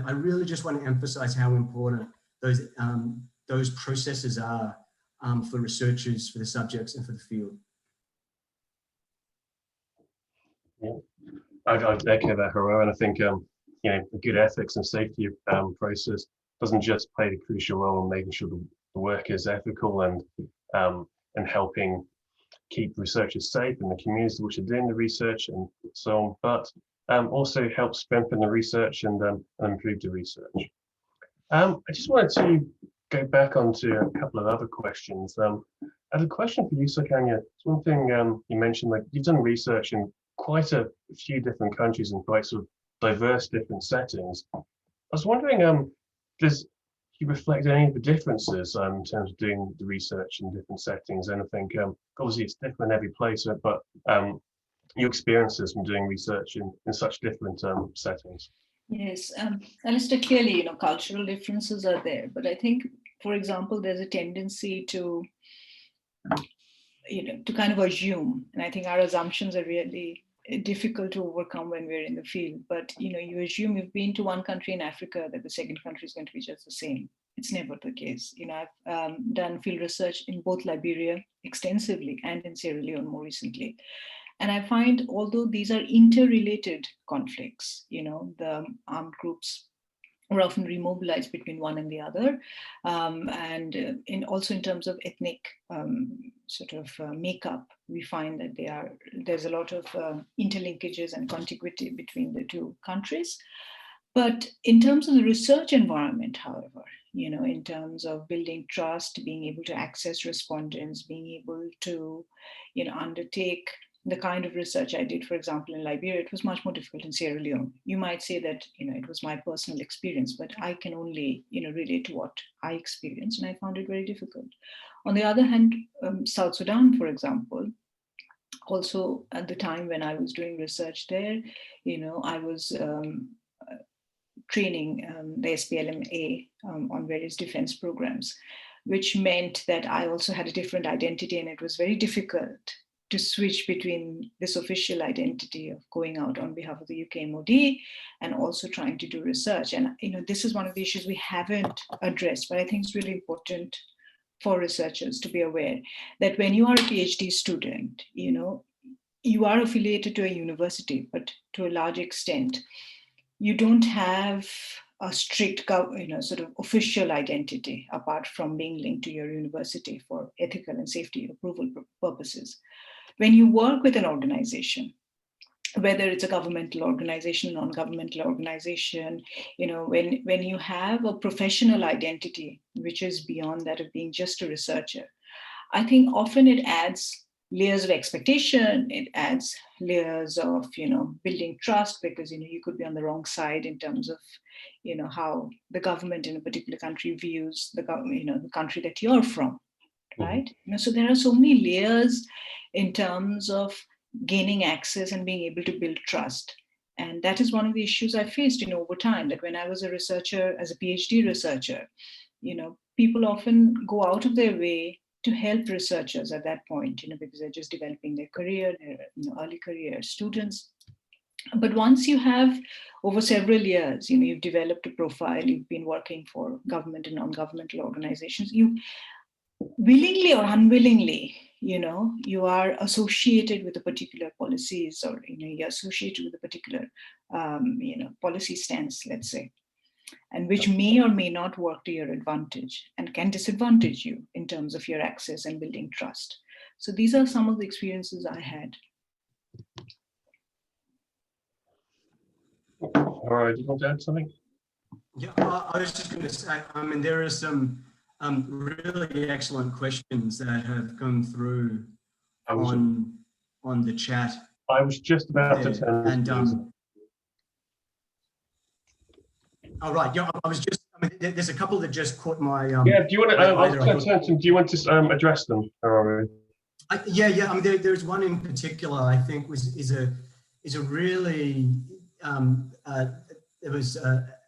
I really just want to emphasize how important those processes are for researchers, for the subjects, and for the field. Yeah, I'd echo that, Haro, and I think you know, a good ethics and safety process doesn't just play the crucial role in making sure the work is ethical and helping keep researchers safe in the communities which are doing the research and so on, but also help strengthen the research and improve the research. I just wanted to go back onto a couple of other questions. I have a question for you, Sukanya. It's one thing you mentioned, like you've done research in quite a few different countries and quite sort of diverse different settings. I was wondering, does you reflect any of the differences in terms of doing the research in different settings? And I think obviously it's different in every place, but your experiences from doing research in such different settings. Yes, Alistair, clearly, you know, cultural differences are there, but I think, for example, there's a tendency to, you know, to kind of assume, and I think our assumptions are really difficult to overcome when we're in the field. But you know, you assume you've been to one country in Africa that the second country is going to be just the same. It's never the case. You know, I've done field research in both Liberia extensively and in Sierra Leone more recently. And I find, although these are interrelated conflicts, you know, the armed groups are often remobilized between one and the other, and also in terms of ethnic sort of makeup, we find that there's a lot of interlinkages and contiguity between the two countries. But in terms of the research environment, however, you know, in terms of building trust, being able to access respondents, being able to, you know, undertake the kind of research I did, for example, in Liberia, it was much more difficult in Sierra Leone. You might say that, it was my personal experience, but I can only, relate to what I experienced, and I found it very difficult. On the other hand, South Sudan, for example, also at the time when I was doing research there, I was training the SPLMA on various defense programs, which meant that I also had a different identity, and it was very difficult to switch between this official identity of going out on behalf of the UK MOD and also trying to do research. And this is one of the issues we haven't addressed, but I think it's really important for researchers to be aware that when you are a PhD student, you are affiliated to a university, but to a large extent, you don't have a strict, sort of official identity apart from being linked to your university for ethical and safety approval purposes. When you work with an organization, whether it's a governmental organization, non-governmental organization, when you have a professional identity, which is beyond that of being just a researcher, I think often it adds layers of expectation, it adds layers of, building trust, because, you could be on the wrong side in terms of, how the government in a particular country views the country that you're from, right? So there are so many layers in terms of gaining access and being able to build trust. And that is one of the issues I faced, over time, that when I was a researcher, as a PhD researcher, people often go out of their way to help researchers at that point, because they're just developing their career, they're early career students. But once you have, over several years, you've developed a profile, you've been working for government and non-governmental organizations, you willingly or unwillingly, you are associated with a particular policies, or, you're associated with a particular, policy stance, let's say, and which may or may not work to your advantage and can disadvantage you in terms of your access and building trust. So these are some of the experiences I had. All right, do you want to add something? Yeah, I was just going to say, there are some really excellent questions that have come through on the chat. I was just about to turn. All right, yeah, I was just, there's a couple that just caught my. Yeah, do you want to, I was going to turn to them. Do you want to address them? Yeah, there's one in particular I think is a really, it was,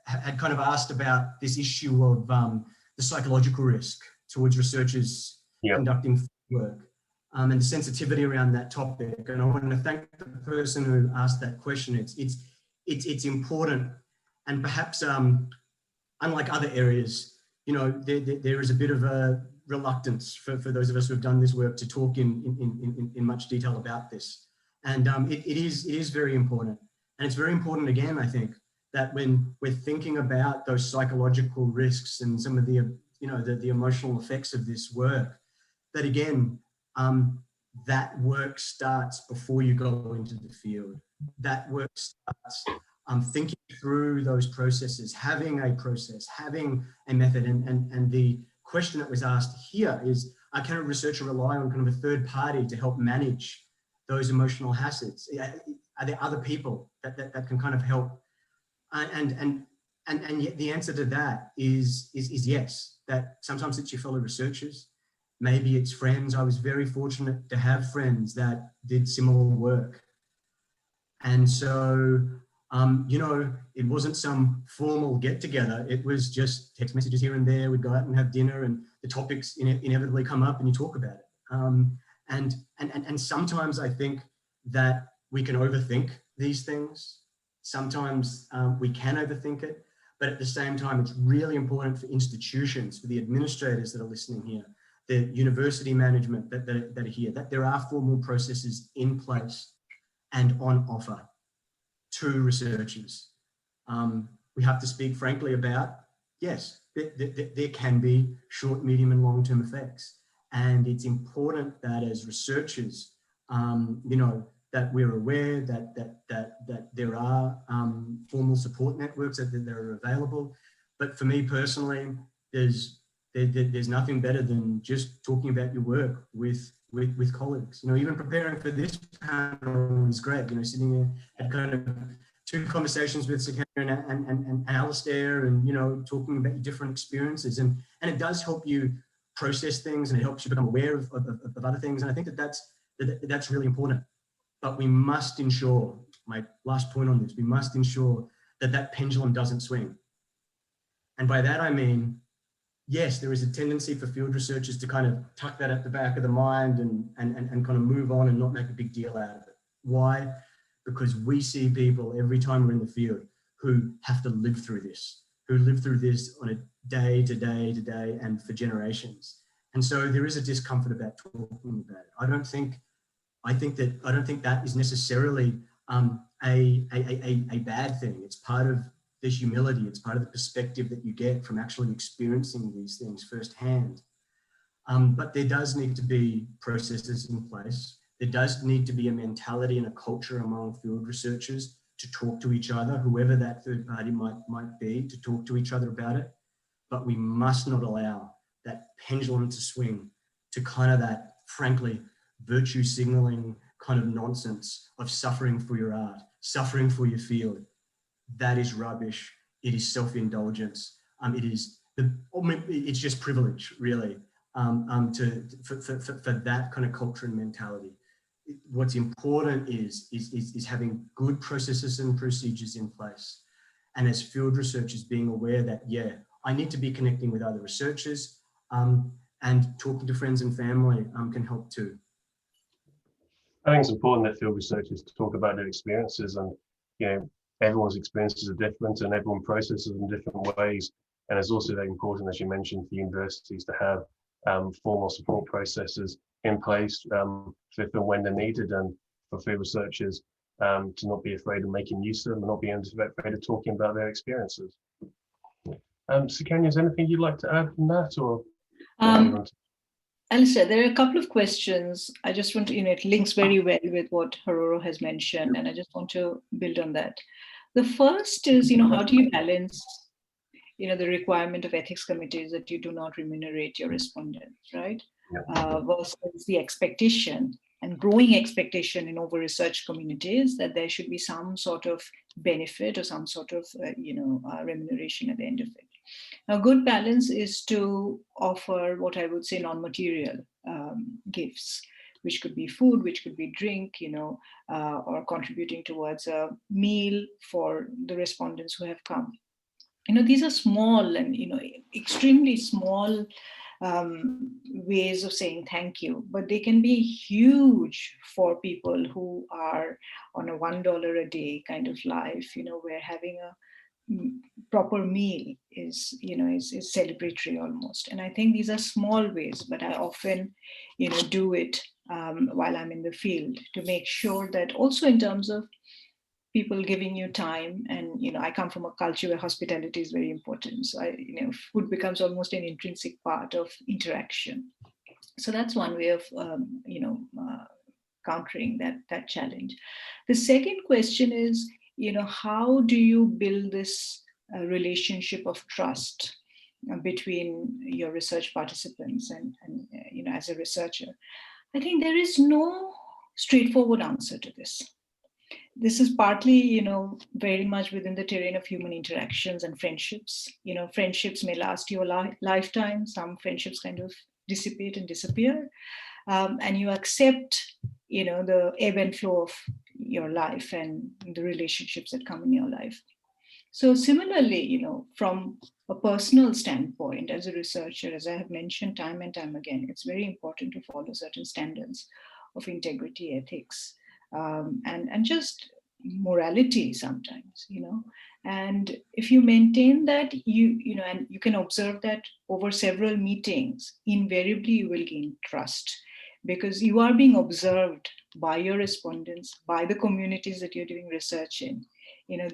had kind of asked about this issue of the psychological risk towards researchers conducting work and the sensitivity around that topic. And I want to thank the person who asked that question. It's important, and perhaps unlike other areas, there is a bit of a reluctance for those of us who have done this work to talk in much detail about this. And it is very important. And it's very important, again, I think, that when we're thinking about those psychological risks and some of the, the emotional effects of this work, that again, that work starts before you go into the field. That work starts thinking through those processes, having a process, having a method. And the question that was asked here is, can a researcher rely on kind of a third party to help manage those emotional hazards? Are there other people that can kind of help? And yet the answer to that is yes, that sometimes it's your fellow researchers, maybe it's friends. I was very fortunate to have friends that did similar work. And so, it wasn't some formal get together. It was just text messages here and there. We'd go out and have dinner, and the topics inevitably come up and you talk about it. And sometimes I think that we can overthink these things. Sometimes we can overthink it, but at the same time, it's really important for institutions, for the administrators that are listening here, the university management that are here, that there are formal processes in place and on offer to researchers. We have to speak frankly about, yes, there can be short, medium, and long-term effects. And it's important that as researchers, that we're aware that there are formal support networks that are available. But for me personally, there's nothing better than just talking about your work with with colleagues. You know, even preparing for this panel is great. You know, sitting here at kind of 2 conversations with Sukanya and Alistair, and you know, talking about different experiences, and it does help you process things, and it helps you become aware of other things. And I think that's really important. But we must ensure, my last point on this, we must ensure that pendulum doesn't swing. And by that I mean, yes, there is a tendency for field researchers to kind of tuck that at the back of the mind and kind of move on and not make a big deal out of it. Why? Because we see people every time we're in the field who have to live through this, on a day to day to day and for generations. And so there is a discomfort about talking about it. I don't think that is necessarily a bad thing. It's part of the humility. It's part of the perspective that you get from actually experiencing these things firsthand. But there does need to be processes in place. There does need to be a mentality and a culture among field researchers to talk to each other, whoever that third party might be, to talk to each other about it. But we must not allow that pendulum to swing to kind of that, frankly, virtue signaling kind of nonsense of suffering for your art, suffering for your field. That is rubbish. It is self-indulgence. It's just privilege, really, for that kind of culture and mentality. What's important is having good processes and procedures in place. And as field researchers, being aware that, yeah, I need to be connecting with other researchers, and talking to friends and family can help too. I think it's important that field researchers talk about their experiences, and you know, everyone's experiences are different and everyone processes them in different ways. And it's also very important, as you mentioned, for universities to have formal support processes in place if and when they're needed, and for field researchers to not be afraid of making use of them and not being afraid of talking about their experiences. Sukanya, is there anything you'd like to add from that, or? Alistair, there are a couple of questions. I just want to, it links very well with what Haroro has mentioned, and I just want to build on that. The first is, how do you balance, the requirement of ethics committees that you do not remunerate your respondents, right? Yeah. Versus the expectation and growing expectation in over research communities that there should be some sort of benefit or some sort of, remuneration at the end of it. A good balance is to offer what I would say non-material gifts, which could be food, which could be drink, or contributing towards a meal for the respondents who have come. These are small and, extremely small ways of saying thank you, but they can be huge for people who are on a $1 a day kind of life, where having a proper meal is celebratory almost. And I think these are small ways, but I often do it while I'm in the field to make sure that also in terms of people giving you time. And I come from a culture where hospitality is very important, so food becomes almost an intrinsic part of interaction. So that's one way of countering that challenge. The second question is, how do you build this relationship of trust between your research participants and as a researcher? I think there is no straightforward answer to this. This is partly, very much within the terrain of human interactions and friendships. Friendships may last you a lifetime. Some friendships kind of dissipate and disappear. And you accept, the ebb and flow of your life and the relationships that come in your life. So similarly, from a personal standpoint, as a researcher, as I have mentioned time and time again, it's very important to follow certain standards of integrity, ethics, and just morality sometimes, and if you maintain that, and you can observe that over several meetings, invariably you will gain trust, because you are being observed by your respondents, by the communities that you're doing research in.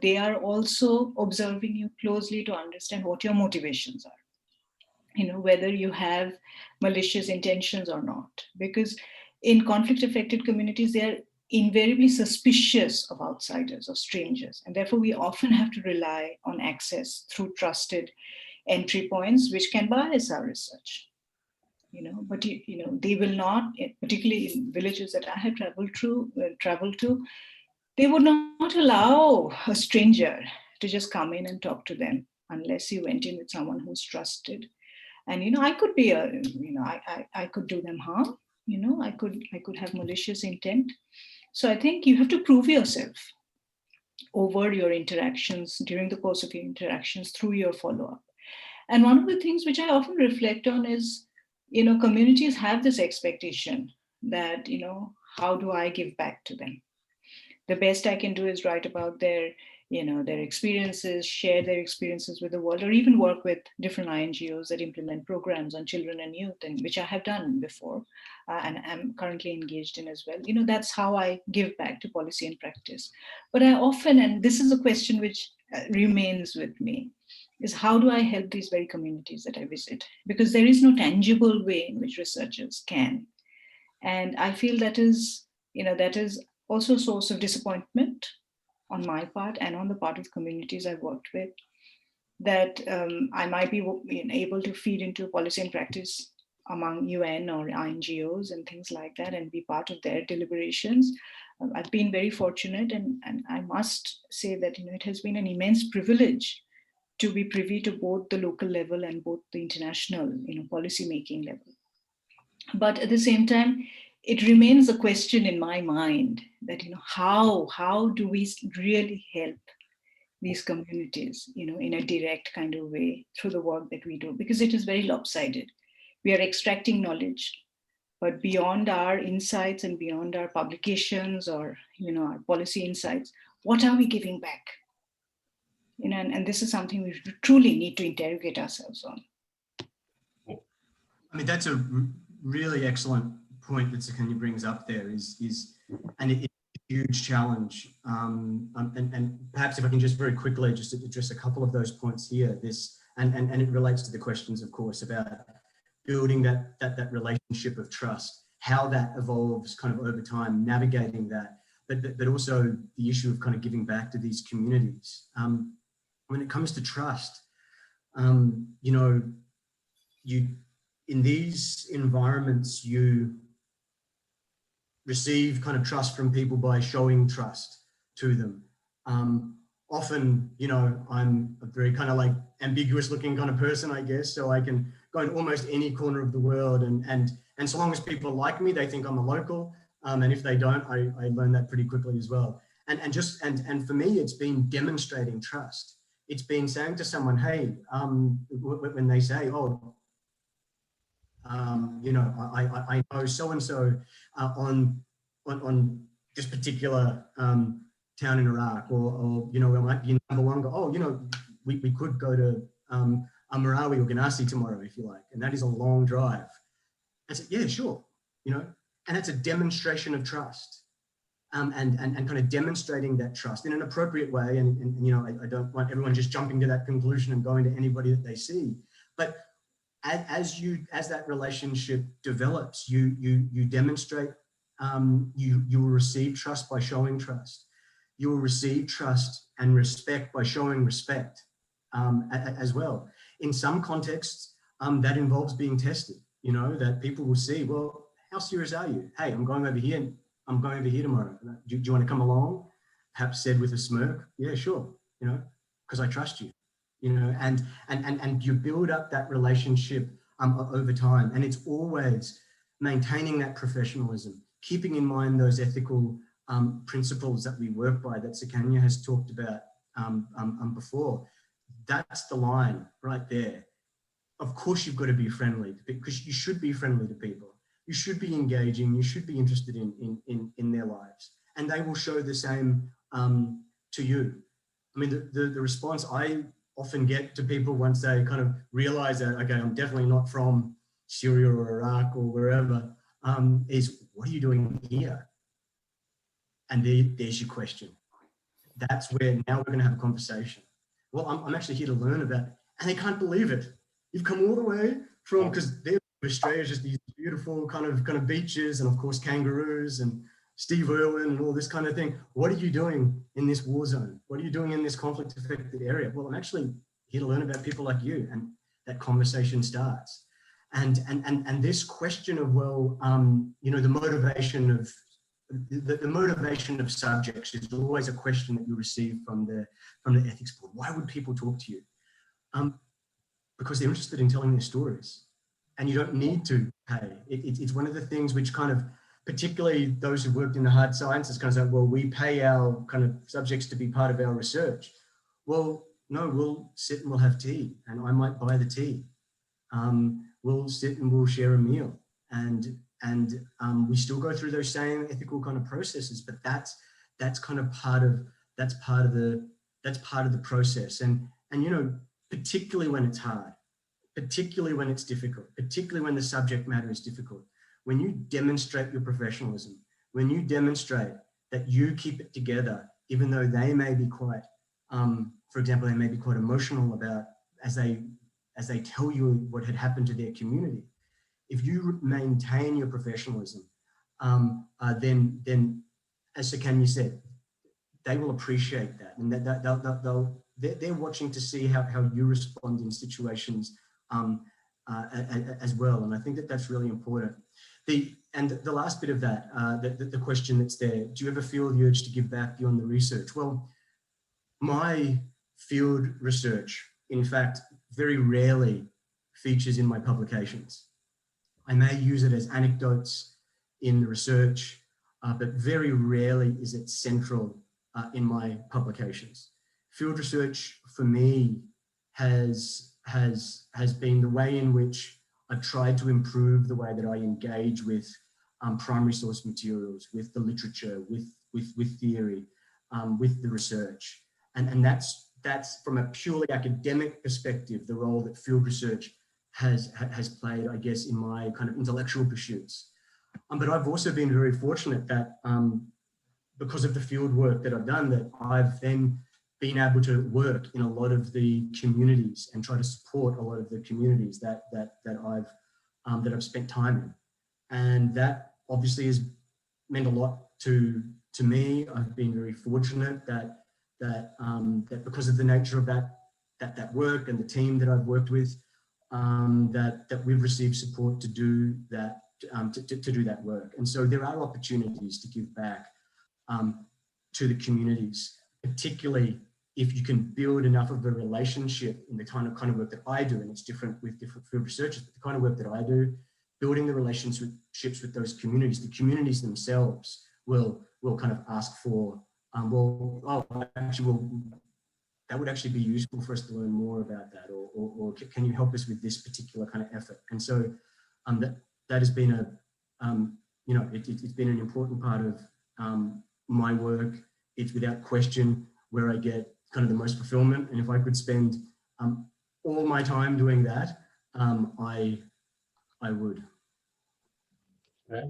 They are also observing you closely to understand what your motivations are, whether you have malicious intentions or not, because in conflict affected communities, they are invariably suspicious of outsiders or strangers. And therefore we often have to rely on access through trusted entry points, which can bias our research. but they will not, particularly in villages that I had traveled to, they would not allow a stranger to just come in and talk to them unless you went in with someone who's trusted. And I could be I could do them harm. I could have malicious intent. So I think you have to prove yourself over your interactions, during the course of your interactions, through your follow-up. And one of the things which I often reflect on is, communities have this expectation that, how do I give back to them? The best I can do is write about their experiences, share their experiences with the world, or even work with different INGOs that implement programs on children and youth, and which I have done before, and I'm currently engaged in as well. That's how I give back to policy and practice. But I often, and this is a question which remains with me, is how do I help these very communities that I visit? Because there is no tangible way in which researchers can. And I feel that is also a source of disappointment on my part and on the part of communities I've worked with, that I might be able to feed into policy and practice among UN or INGOs and things like that and be part of their deliberations. I've been very fortunate, and I must say that it has been an immense privilege to be privy to both the local level and both the international policy making level. But at the same time, it remains a question in my mind that how do we really help these communities in a direct kind of way through the work that we do, because it is very lopsided. We are extracting knowledge, but beyond our insights and beyond our publications or our policy insights, what are we giving back? And this is something we truly need to interrogate ourselves on. I mean, that's a really excellent point that Sukanya brings up there and it's a huge challenge. And perhaps if I can just very quickly just address a couple of those points here, and it relates to the questions, of course, about building that relationship of trust, how that evolves kind of over time, navigating that, but also the issue of kind of giving back to these communities. When it comes to trust, in these environments, you receive kind of trust from people by showing trust to them. Often, I'm a very kind of like ambiguous looking kind of person, I guess, so I can go in almost any corner of the world, and so long as people like me, they think I'm a local, and if they don't, I learn that pretty quickly as well. And for me, it's been demonstrating trust. It's been saying to someone, hey, when they say, oh, I know so-and-so on this particular town in Iraq, or it might be number one, go, oh, we could go to Marawi or Ganassi tomorrow if you like, and that is a long drive. I said, yeah, sure, and that's a demonstration of trust. And kind of demonstrating that trust in an appropriate way. And I don't want everyone just jumping to that conclusion and going to anybody that they see. But as that relationship develops, you demonstrate, you will receive trust by showing trust. You will receive trust and respect by showing respect as well. In some contexts, that involves being tested, that people will see, well, how serious are you? Hey, I'm going over here tomorrow. Do you want to come along? Perhaps said with a smirk. Yeah, sure. Because I trust you. And you build up that relationship over time. And it's always maintaining that professionalism, keeping in mind those ethical principles that we work by, that Sukanya has talked about before. That's the line right there. Of course, you've got to be friendly, because you should be friendly to people. You should be engaging, you should be interested in their lives, and they will show the same to you. I mean, the response I often get to people once they kind of realize that, okay, I'm definitely not from Syria or Iraq or wherever, is, what are you doing here? And there's your question. That's where now we're going to have a conversation. Well, I'm actually here to learn about it. And they can't believe it. You've come all the way from, because Australia's just these beautiful kind of beaches, and of course kangaroos and Steve Irwin and all this kind of thing. What are you doing in this war zone? What are you doing in this conflict affected area? Well, I'm actually here to learn about people like you, and that conversation starts. And this question of, well, you know, the motivation of subjects is always a question that you receive from the ethics board. Why would people talk to you? Because they're interested in telling their stories, and you don't need to pay. It's one of the things which kind of, particularly those who worked in the hard sciences, kind of say, well, we pay our kind of subjects to be part of our research. Well, no, we'll sit and we'll have tea, and I might buy the tea. We'll sit and we'll share a meal, and we still go through those same ethical kind of processes. But that's kind of part of the process. And you know, particularly when it's hard, particularly when it's difficult, particularly when the subject matter is difficult, when you demonstrate your professionalism, when you demonstrate that you keep it together, even though they may be quite, for example, they may be quite emotional about as they tell you what had happened to their community. If you maintain your professionalism, then as Sir Kanya said, they will appreciate that, and they're watching to see how you respond in situations as well. And I think that that's really important. The last bit of that, the question that's there, do you ever feel the urge to give back beyond the research? Well, my field research, in fact, very rarely features in my publications. I may use it as anecdotes in the research, but very rarely is it central in my publications. Field research for me has been the way in which I've tried to improve the way that I engage with primary source materials, with the literature, with theory, with the research. And that's from a purely academic perspective, the role that field research has played, I guess, in my kind of intellectual pursuits. But I've also been very fortunate that because of the field work that I've done, that I've then been able to work in a lot of the communities and try to support a lot of the communities that I've spent time in. And that obviously has meant a lot to me. I've been very fortunate that because of the nature of that work and the team that I've worked with, that we've received support to do that, to do that work. And so there are opportunities to give back to the communities, particularly if you can build enough of a relationship in the kind of work that I do, and it's different with different field researchers, but the kind of work that I do, building the relationships with those communities, the communities themselves will kind of ask for, that would actually be useful for us to learn more about that, or can you help us with this particular kind of effort? And so that has been it's been an important part of my work. It's without question where I get kind of the most fulfillment. And if I could spend all my time doing that, I would. Okay.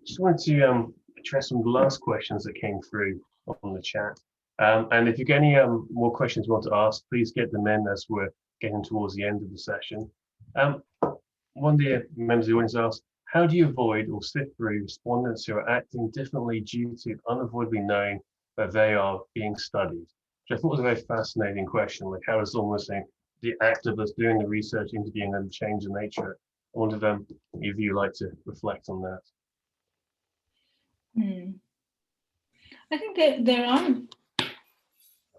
Just wanted to address some of the last questions that came through on the chat. And if you've got any more questions you want to ask, please get them in as we're getting towards the end of the session. One of the members of the audience asked, how do you avoid or sift through respondents who are acting differently due to unavoidably knowing that they are being studied? Which I thought was a very fascinating question. Like, how is almost the act of us doing the research, interviewing them, change the nature? I wonder if you like to reflect on that. I think there are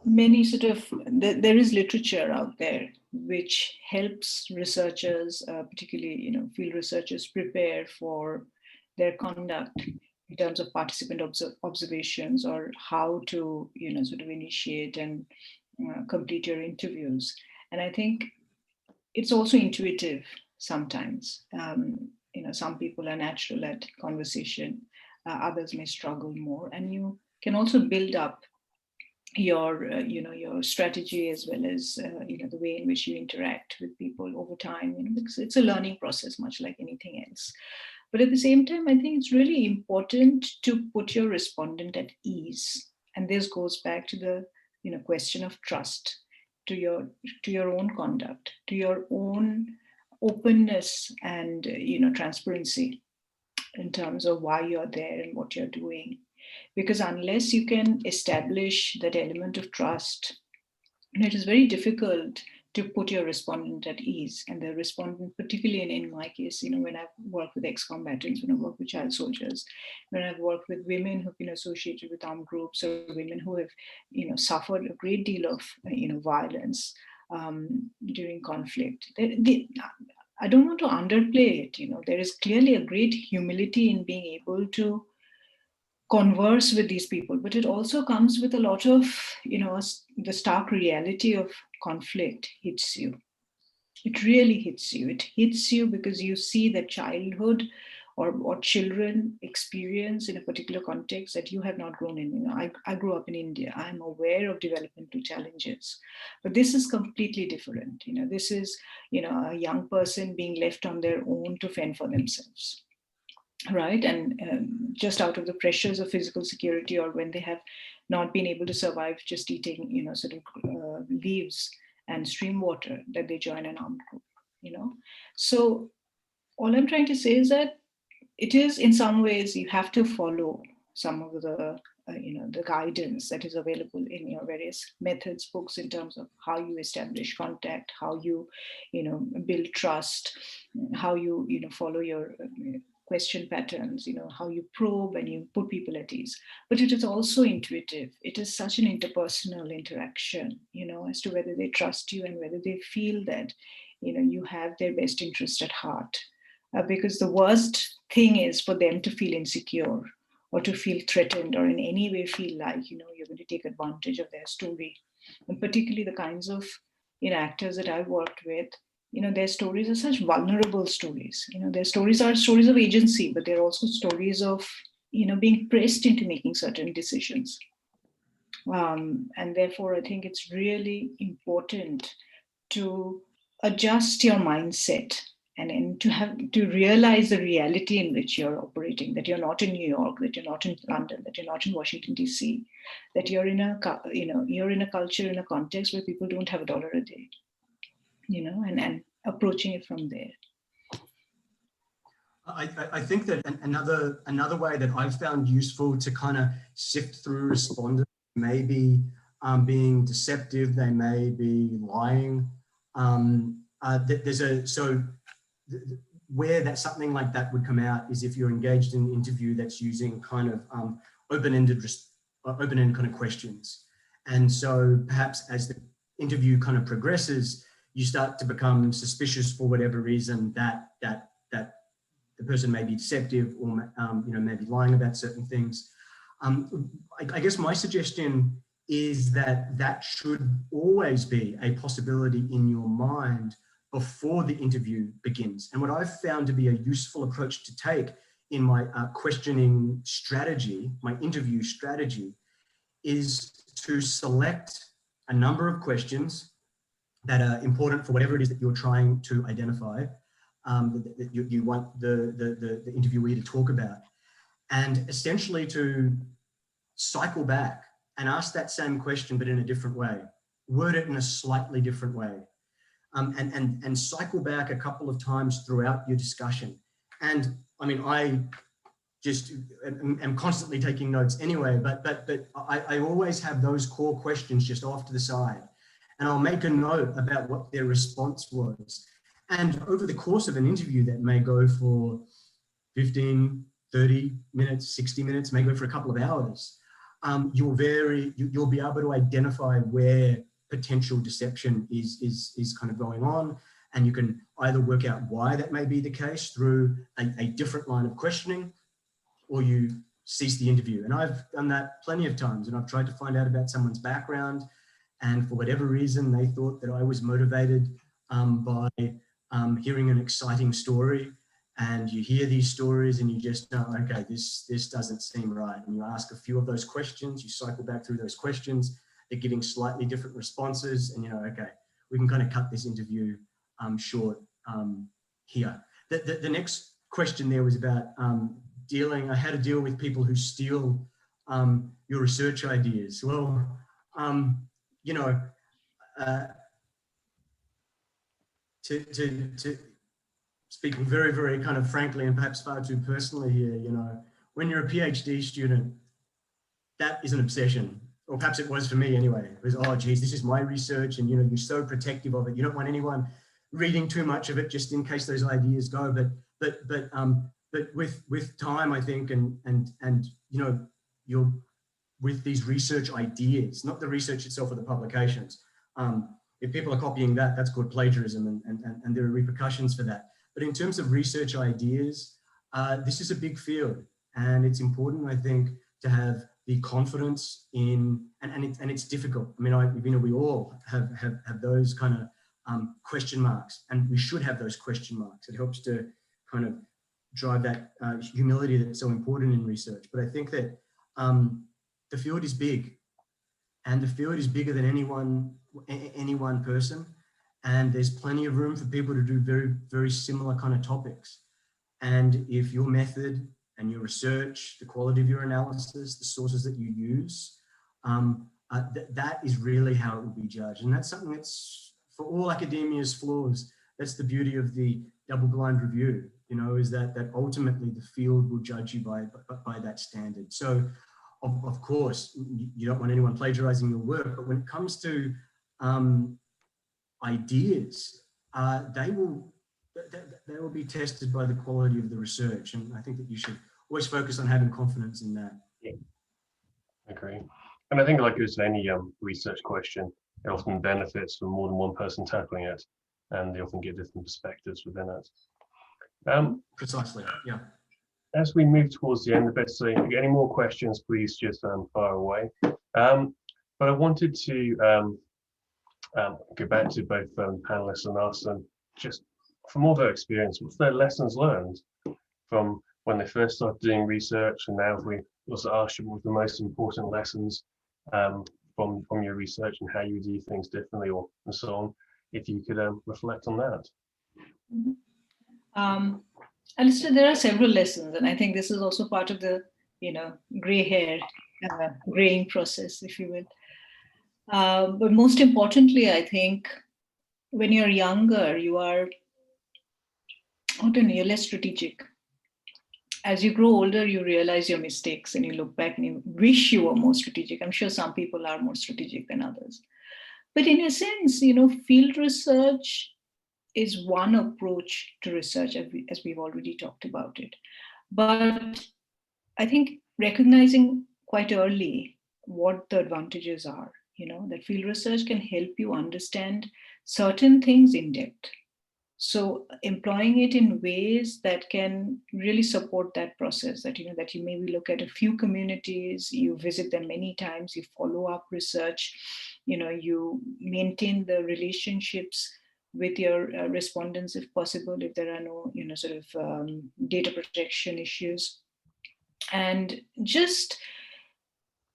many there is literature out there which helps researchers, particularly field researchers, prepare for their conduct in terms of participant observations, or how to sort of initiate and complete your interviews. And I think it's also intuitive sometimes. Some people are natural at conversation, others may struggle more, and you can also build up your strategy as well as the way in which you interact with people over time, because it's a learning process much like anything else. But at the same time, I think it's really important to put your respondent at ease, and this goes back to the question of trust to your own conduct, to your own openness and transparency in terms of why you're there and what you're doing. Because unless you can establish that element of trust, it is very difficult to put your respondent at ease. And the respondent, particularly in my case, when I've worked with ex-combatants, when I've worked with child soldiers, when I've worked with women who've been associated with armed groups, or women who have, suffered a great deal of, violence during conflict. I don't want to underplay it. There is clearly a great humility in being able to converse with these people, but it also comes with a lot of, the stark reality of conflict hits you. It really hits you. It hits you because you see that childhood or children experience in a particular context that you have not grown in. I grew up in India. I'm aware of developmental challenges, but this is completely different. This is, a young person being left on their own to fend for themselves. Right. And just out of the pressures of physical security, or when they have not been able to survive just eating, leaves and stream water, that they join an armed group, So all I'm trying to say is that it is, in some ways, you have to follow some of the, the guidance that is available in your various methods books in terms of how you establish contact, how you, build trust, how you, follow your question patterns, how you probe and you put people at ease. But it is also intuitive. It is such an interpersonal interaction, as to whether they trust you and whether they feel that, you have their best interest at heart. Because the worst thing is for them to feel insecure or to feel threatened or in any way feel like, you're going to take advantage of their story. And particularly the kinds of, actors that I've worked with, their stories are such vulnerable stories. Their stories are stories of agency, but they're also stories of, being pressed into making certain decisions. And therefore, I think it's really important to adjust your mindset and to realize the reality in which you're operating, that you're not in New York, that you're not in London, that you're not in Washington, DC, that you're in a culture, in a context where people don't have $1 a day, and approaching it from there. I think that another way that I've found useful to kind of sift through respondents, maybe being deceptive, they may be lying. Where that something like that would come out is if you're engaged in an interview that's using kind of open-ended kind of questions. And so perhaps as the interview kind of progresses, you start to become suspicious for whatever reason that the person may be deceptive or maybe lying about certain things. I guess my suggestion is that should always be a possibility in your mind before the interview begins. And what I've found to be a useful approach to take in my questioning strategy, my interview strategy, is to select a number of questions that are important for whatever it is that you're trying to identify, that you want the interviewee to talk about, and essentially to cycle back and ask that same question, but in a different way, word it in a slightly different way, and cycle back a couple of times throughout your discussion. And I mean, I just am constantly taking notes anyway, but I always have those core questions just off to the side, and I'll make a note about what their response was. And over the course of an interview that may go for 15, 30 minutes, 60 minutes, may go for a couple of hours, you'll be able to identify where potential deception is kind of going on. And you can either work out why that may be the case through a different line of questioning, or you cease the interview. And I've done that plenty of times, and I've tried to find out about someone's background, and for whatever reason, they thought that I was motivated by hearing an exciting story. And you hear these stories and you just know, okay, this doesn't seem right. And you ask a few of those questions, you cycle back through those questions, they're giving slightly different responses, and you know, okay, we can kind of cut this interview short here. The next question there was about how to deal with people who steal your research ideas. Well, you know, to speaking very, very kind of frankly and perhaps far too personally here, you know, when you're a PhD student, that is an obsession. or perhaps it was for me anyway. It was, oh geez, this is my research, and you're so protective of it. You don't want anyone reading too much of it just in case those ideas go. But with time, I think, and you're with these research ideas, not the research itself or the publications. If people are copying that, that's called plagiarism, and there are repercussions for that. But in terms of research ideas, this is a big field, and it's important, I think, to have the confidence in, and it's difficult. I mean, we all have those kind of question marks, and we should have those question marks. It helps to kind of drive that humility that's so important in research. But I think that the field is big, and the field is bigger than any one person. And there's plenty of room for people to do very, very similar kind of topics. And if your method and your research, the quality of your analysis, the sources that you use, that is really how it will be judged. And that's something that's, for all academia's flaws, that's the beauty of the double-blind review, is that ultimately the field will judge you by that standard. So, of course, you don't want anyone plagiarizing your work, but when it comes to ideas, they will be tested by the quality of the research, and I think that you should always focus on having confidence in that. Yeah, I agree. And I think, like with any research question, it often benefits from more than one person tackling it, and they often get different perspectives within it. Precisely, yeah. As we move towards the end of it, so if you get any more questions, please just fire away. But I wanted to go back to both panelists and us, and just from all their experience, what's their lessons learned from when they first started doing research, and now if we also ask you what the most important lessons from your research and how you do things differently, and so on, if you could reflect on that. Alistair, there are several lessons, and I think this is also part of the, gray hair, graying process, if you will. But most importantly, I think when you're younger, you are, you're less strategic. As you grow older, you realize your mistakes and you look back and you wish you were more strategic. I'm sure some people are more strategic than others. But in a sense, field research is one approach to research, as we've already talked about it. But I think recognizing quite early what the advantages are, that field research can help you understand certain things in depth. So employing it in ways that can really support that process, that you maybe look at a few communities, you visit them many times, you follow up research, you maintain the relationships with your respondents if possible, if there are no data protection issues, and just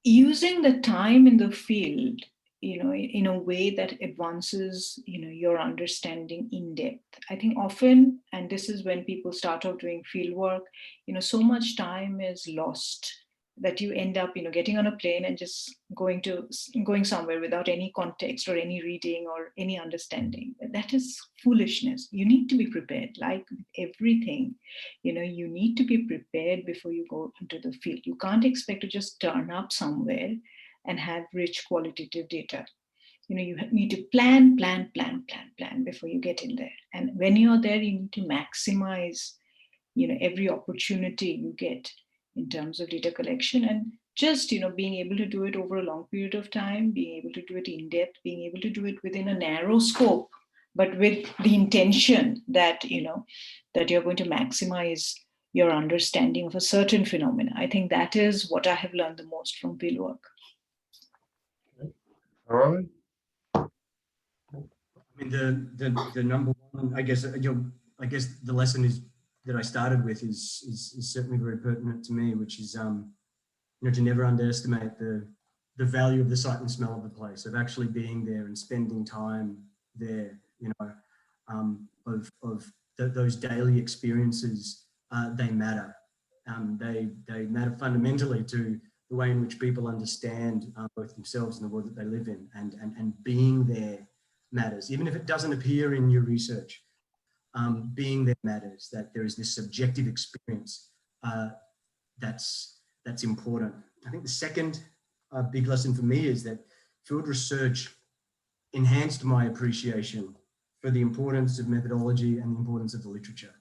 using the time in the field in a way that advances your understanding in depth. I think often, and this is when people start out doing field work, so much time is lost that you end up getting on a plane and just going somewhere without any context or any reading or any understanding. That is foolishness. You need to be prepared. Like everything, you need to be prepared before you go into the field. You can't expect to just turn up somewhere and have rich qualitative data. You need to plan before you get in there. And when you're there, you need to maximize every opportunity you get in terms of data collection, and just being able to do it over a long period of time, being able to do it in depth, being able to do it within a narrow scope, but with the intention that that you're going to maximize your understanding of a certain phenomena. I think that is what I have learned the most from field work. All right. I mean, the number one, I guess the lesson is that I started with is certainly very pertinent to me, which is to never underestimate the value of the sight and smell of the place, of actually being there and spending time there. Those daily experiences, they matter. They matter fundamentally to the way in which people understand both themselves and the world that they live in, and being there matters, even if it doesn't appear in your research. Being there matters, that there is this subjective experience that's important. I think the second big lesson for me is that field research enhanced my appreciation for the importance of methodology and the importance of the literature.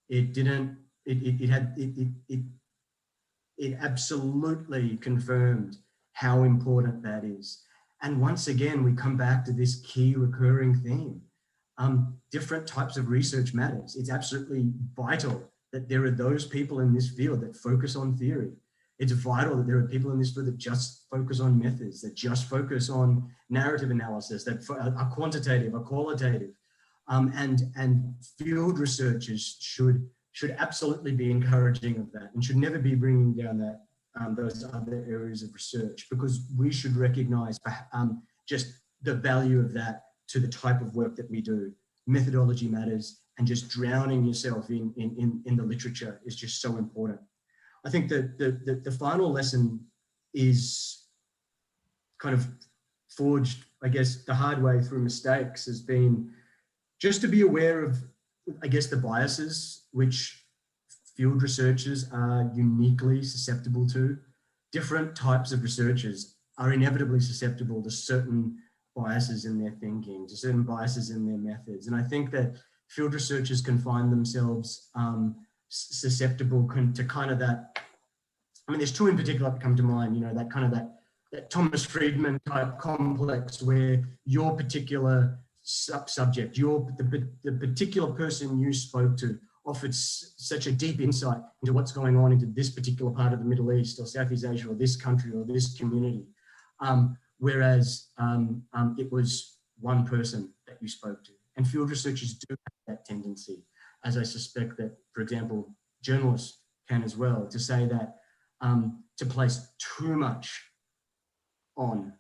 It didn't, it absolutely confirmed how important that is. And once again, we come back to this key recurring theme. Different types of research matters. It's absolutely vital that there are those people in this field that focus on theory. It's vital that there are people in this field that just focus on methods, that just focus on narrative analysis, that are quantitative, are qualitative. And field researchers should absolutely be encouraging of that and should never be bringing down that those other areas of research, because we should recognize just the value of that to the type of work that we do. Methodology matters, and just drowning yourself in the literature is just so important. I think that the final lesson is kind of forged, I guess, the hard way through mistakes, has been just to be aware of, I guess, the biases which field researchers are uniquely susceptible to. Different types of researchers are inevitably susceptible to certain biases in their thinking, to certain biases in their methods. And I think that field researchers can find themselves susceptible to kind of that. I mean, there's two in particular that come to mind, you know, that kind of that Thomas Friedman type complex, where your particular subject, the particular person you spoke to offered such a deep insight into what's going on into this particular part of the Middle East or Southeast Asia or this country or this community. Whereas it was one person that you spoke to. And field researchers do have that tendency, as I suspect that, for example, journalists can as well, to say that, to place too much on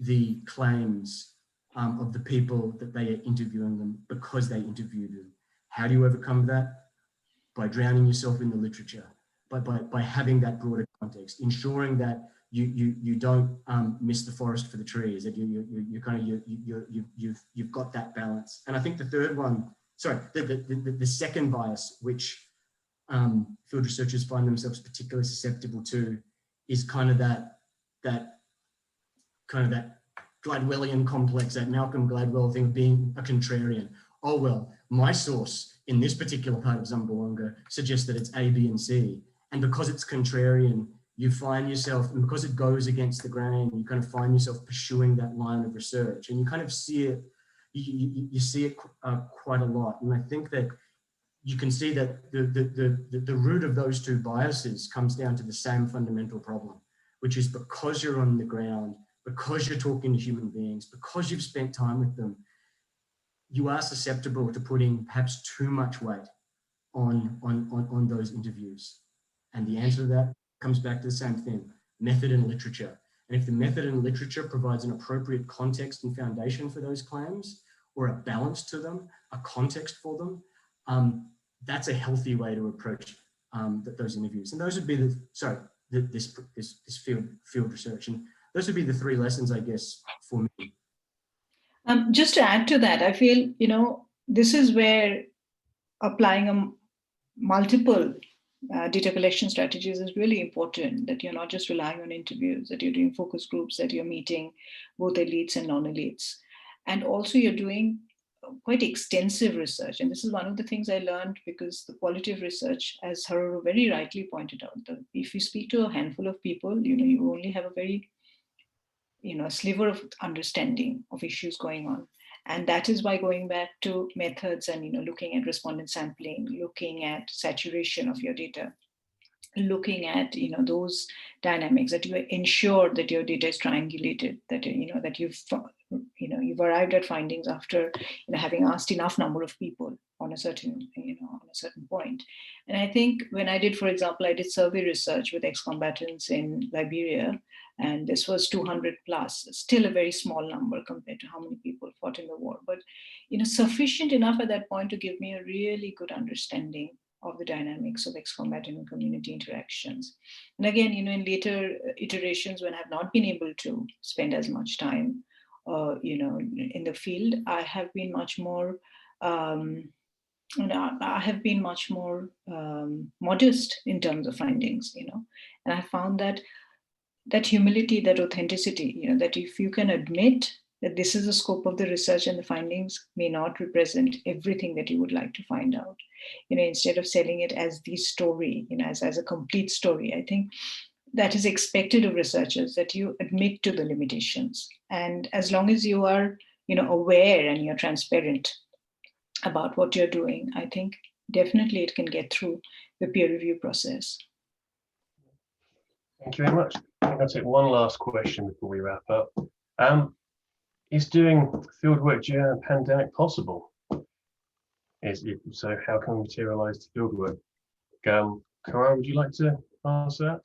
the claims of the people that they are interviewing them because they interviewed them. How do you overcome that? By drowning yourself in the literature, by having that broader context, ensuring that you don't miss the forest for the trees, that you've got that balance. And I think the third one, sorry, the second bias, which field researchers find themselves particularly susceptible to, is kind of that Gladwellian complex, that Malcolm Gladwell thing of being a contrarian. Oh, well, my source in this particular part of Zamboanga suggests that it's A, B, and C. And because it's contrarian, you find yourself, and because it goes against the grain, you kind of find yourself pursuing that line of research. And you kind of see it, you see it quite a lot. And I think that you can see that the root of those two biases comes down to the same fundamental problem, which is because you're on the ground, because you're talking to human beings, because you've spent time with them, you are susceptible to putting perhaps too much weight on those interviews. And the answer to that comes back to the same thing, method and literature. And if the method and literature provides an appropriate context and foundation for those claims, or a balance to them, a context for them, that's a healthy way to approach those interviews. And those would be this field research. And those would be the three lessons, I guess, for me. Just to add to that, I feel, you know, this is where applying a multiple data collection strategies is really important, that you're not just relying on interviews, that you're doing focus groups, that you're meeting both elites and non-elites. And also you're doing quite extensive research. And this is one of the things I learned, because the quality of research, as Haroro very rightly pointed out, that if you speak to a handful of people, you know, you only have a very, you know, a sliver of understanding of issues going on. And that is why going back to methods and, you know, looking at respondent sampling, looking at saturation of your data, looking at, you know, those dynamics, that you ensure that your data is triangulated, that, you know, that you've arrived at findings after, you know, having asked enough number of people on a certain, you know, on a certain point. And I think when I did, for example, I did survey research with ex-combatants in Liberia, and this was 200 plus, still a very small number compared to how many people fought in the war, but, you know, sufficient enough at that point to give me a really good understanding of the dynamics of ex-combatant and community interactions. And again, you know, in later iterations, when I've not been able to spend as much time, you know, in the field, I have been much more, modest in terms of findings, you know, and I found that that humility, that authenticity, that if you can admit that this is the scope of the research and the findings may not represent everything that you would like to find out, instead of selling it as the story, as a complete story. I think that is expected of researchers, that you admit to the limitations. And as long as you are, aware and you're transparent about what you're doing, I think definitely it can get through the peer review process. Thank you very much. I'll take one last question before we wrap up. Is doing fieldwork during a pandemic possible? So how can we materialize the fieldwork? Karan, would you like to answer that?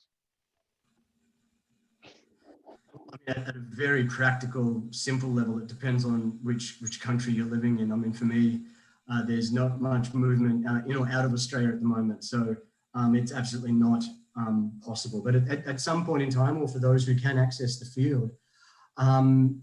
At a very practical, simple level, it depends on which country you're living in. I mean, for me, there's not much movement in or out of Australia at the moment, so it's absolutely not possible. But at some point in time, or for those who can access the field, and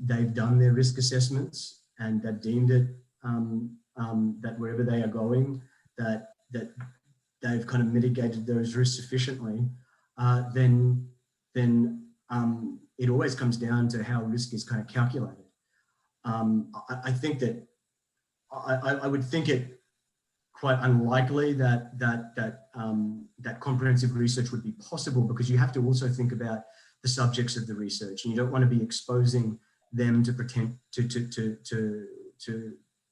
they've done their risk assessments and they've deemed it that wherever they are going, that they've kind of mitigated those risks sufficiently. Then it always comes down to how risk is kind of calculated. I think that I would think it quite unlikely that comprehensive research would be possible, because you have to also think about the subjects of the research, and you don't want to be exposing them to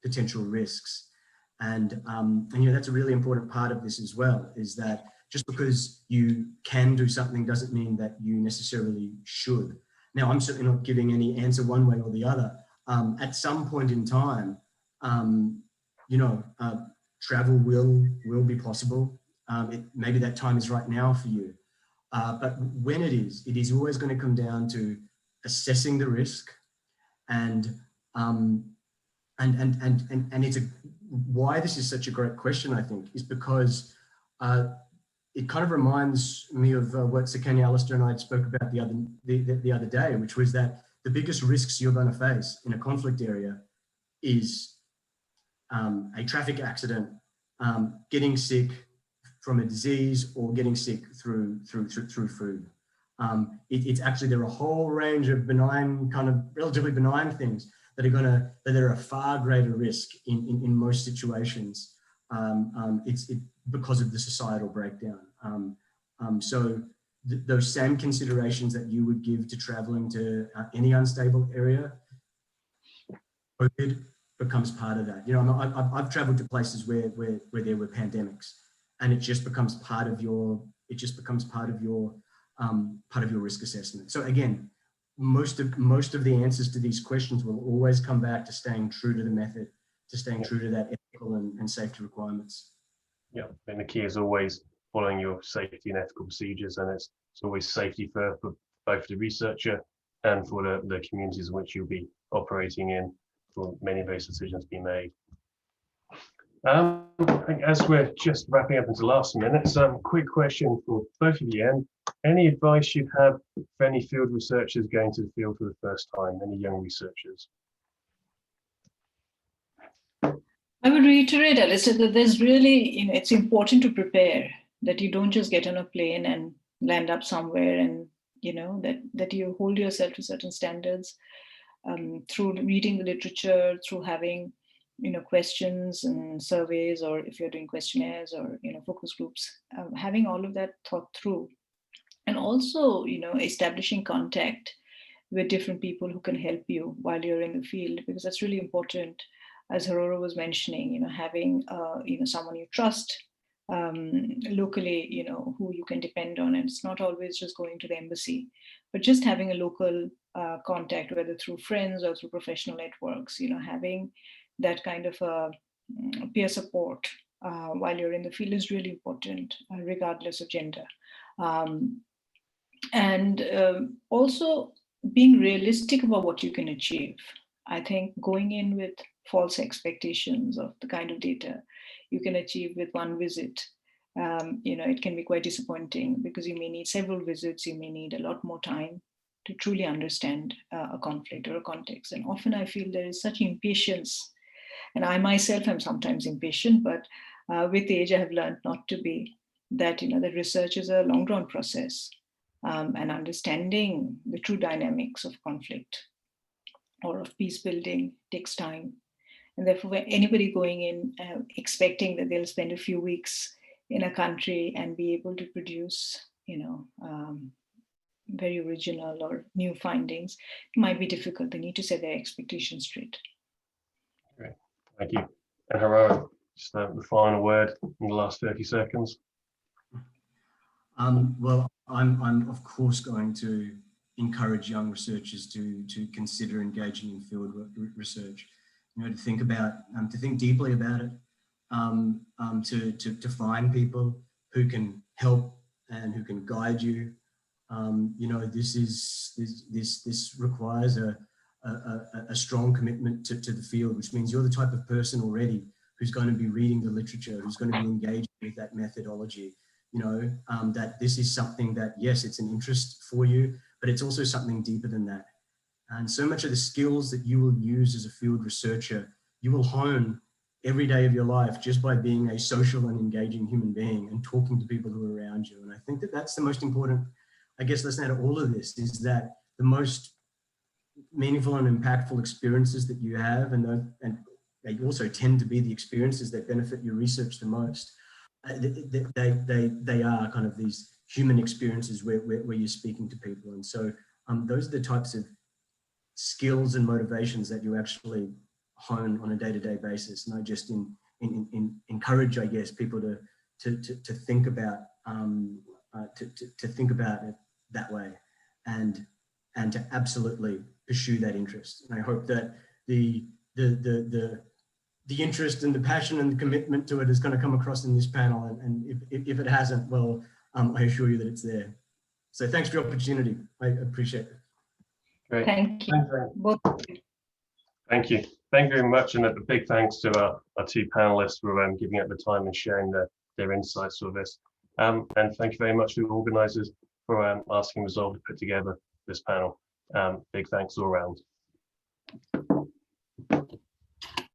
potential risks. And that's a really important part of this as well, is that just because you can do something doesn't mean that you necessarily should. Now, I'm certainly not giving any answer one way or the other. At some point in time, travel will be possible. Maybe that time is right now for you. But when it is always going to come down to assessing the risk, and it's why this is such a great question, I think, is because it kind of reminds me of what Sir Kenny Alistair and I spoke about the other day, which was that the biggest risks you're going to face in a conflict area is a traffic accident, getting sick from a disease, or getting sick through food. It's actually, there are a whole range of benign, kind of relatively benign things that are a far greater risk in most situations. It's because of the societal breakdown. So those same considerations that you would give to traveling to any unstable area, COVID becomes part of that. I've traveled to places where there were pandemics, and it just becomes part of your risk assessment. So again, most of the answers to these questions will always come back to staying true to the method, to staying true to that ethical and safety requirements. Yeah, and the key is always following your safety and ethical procedures, and it's always safety first for both the researcher and for the communities in which you'll be operating in, for many of those decisions to be made. I think as we're just wrapping up into the last minute, quick question for both of you. Any advice you'd have for any field researchers going to the field for the first time, any young researchers? I would reiterate, Alistair, that there's really, it's important to prepare, that you don't just get on a plane and land up somewhere, and, that you hold yourself to certain standards through reading the literature, through having, questions and surveys, or if you're doing questionnaires or, focus groups, having all of that thought through. And also, establishing contact with different people who can help you while you're in the field, because that's really important. As Aurora was mentioning, having, someone you trust locally, who you can depend on. And it's not always just going to the embassy, but just having a local contact, whether through friends or through professional networks, having that kind of peer support while you're in the field is really important, regardless of gender. And also being realistic about what you can achieve. I think going in with false expectations of the kind of data you can achieve with one visit, it can be quite disappointing, because you may need several visits, you may need a lot more time to truly understand a conflict or a context. And often I feel there is such impatience, and I myself am sometimes impatient, but with age I have learned not to be, that that research is a long drawn process, and understanding the true dynamics of conflict or of peace building takes time. And therefore, anybody going in expecting that they'll spend a few weeks in a country and be able to produce, very original or new findings, it might be difficult. They need to set their expectations straight. Great, thank you. And Harara, just the final word in the last 30 seconds. Well, I'm of course going to encourage young researchers to consider engaging in field research. To think about, to think deeply about it, to find people who can help and who can guide you. This requires a strong commitment to the field, which means you're the type of person already who's going to be reading the literature, who's going to be engaging with that methodology. That this is something that, yes, it's an interest for you, but it's also something deeper than that. And so much of the skills that you will use as a field researcher, you will hone every day of your life just by being a social and engaging human being and talking to people who are around you. And I think that that's the most important, I guess, lesson out of all of this, is that the most meaningful and impactful experiences that you have, and they also tend to be the experiences that benefit your research the most, they are kind of these human experiences where you're speaking to people. And so those are the types of skills and motivations that you actually hone on a day-to-day basis. And I just encourage, I guess, people to think about to think about it that way, and to absolutely pursue that interest. And I hope that the interest and the passion and the commitment to it is going to come across in this panel. And if it hasn't, well, I assure you that it's there. So thanks for the opportunity. I appreciate it. Great. Thank you. Both. Thank you. Thank you very much. And a big thanks to our two panelists for giving up the time and sharing their insights with us. And thank you very much to the organisers for asking Resolve to put together this panel. Big thanks all around.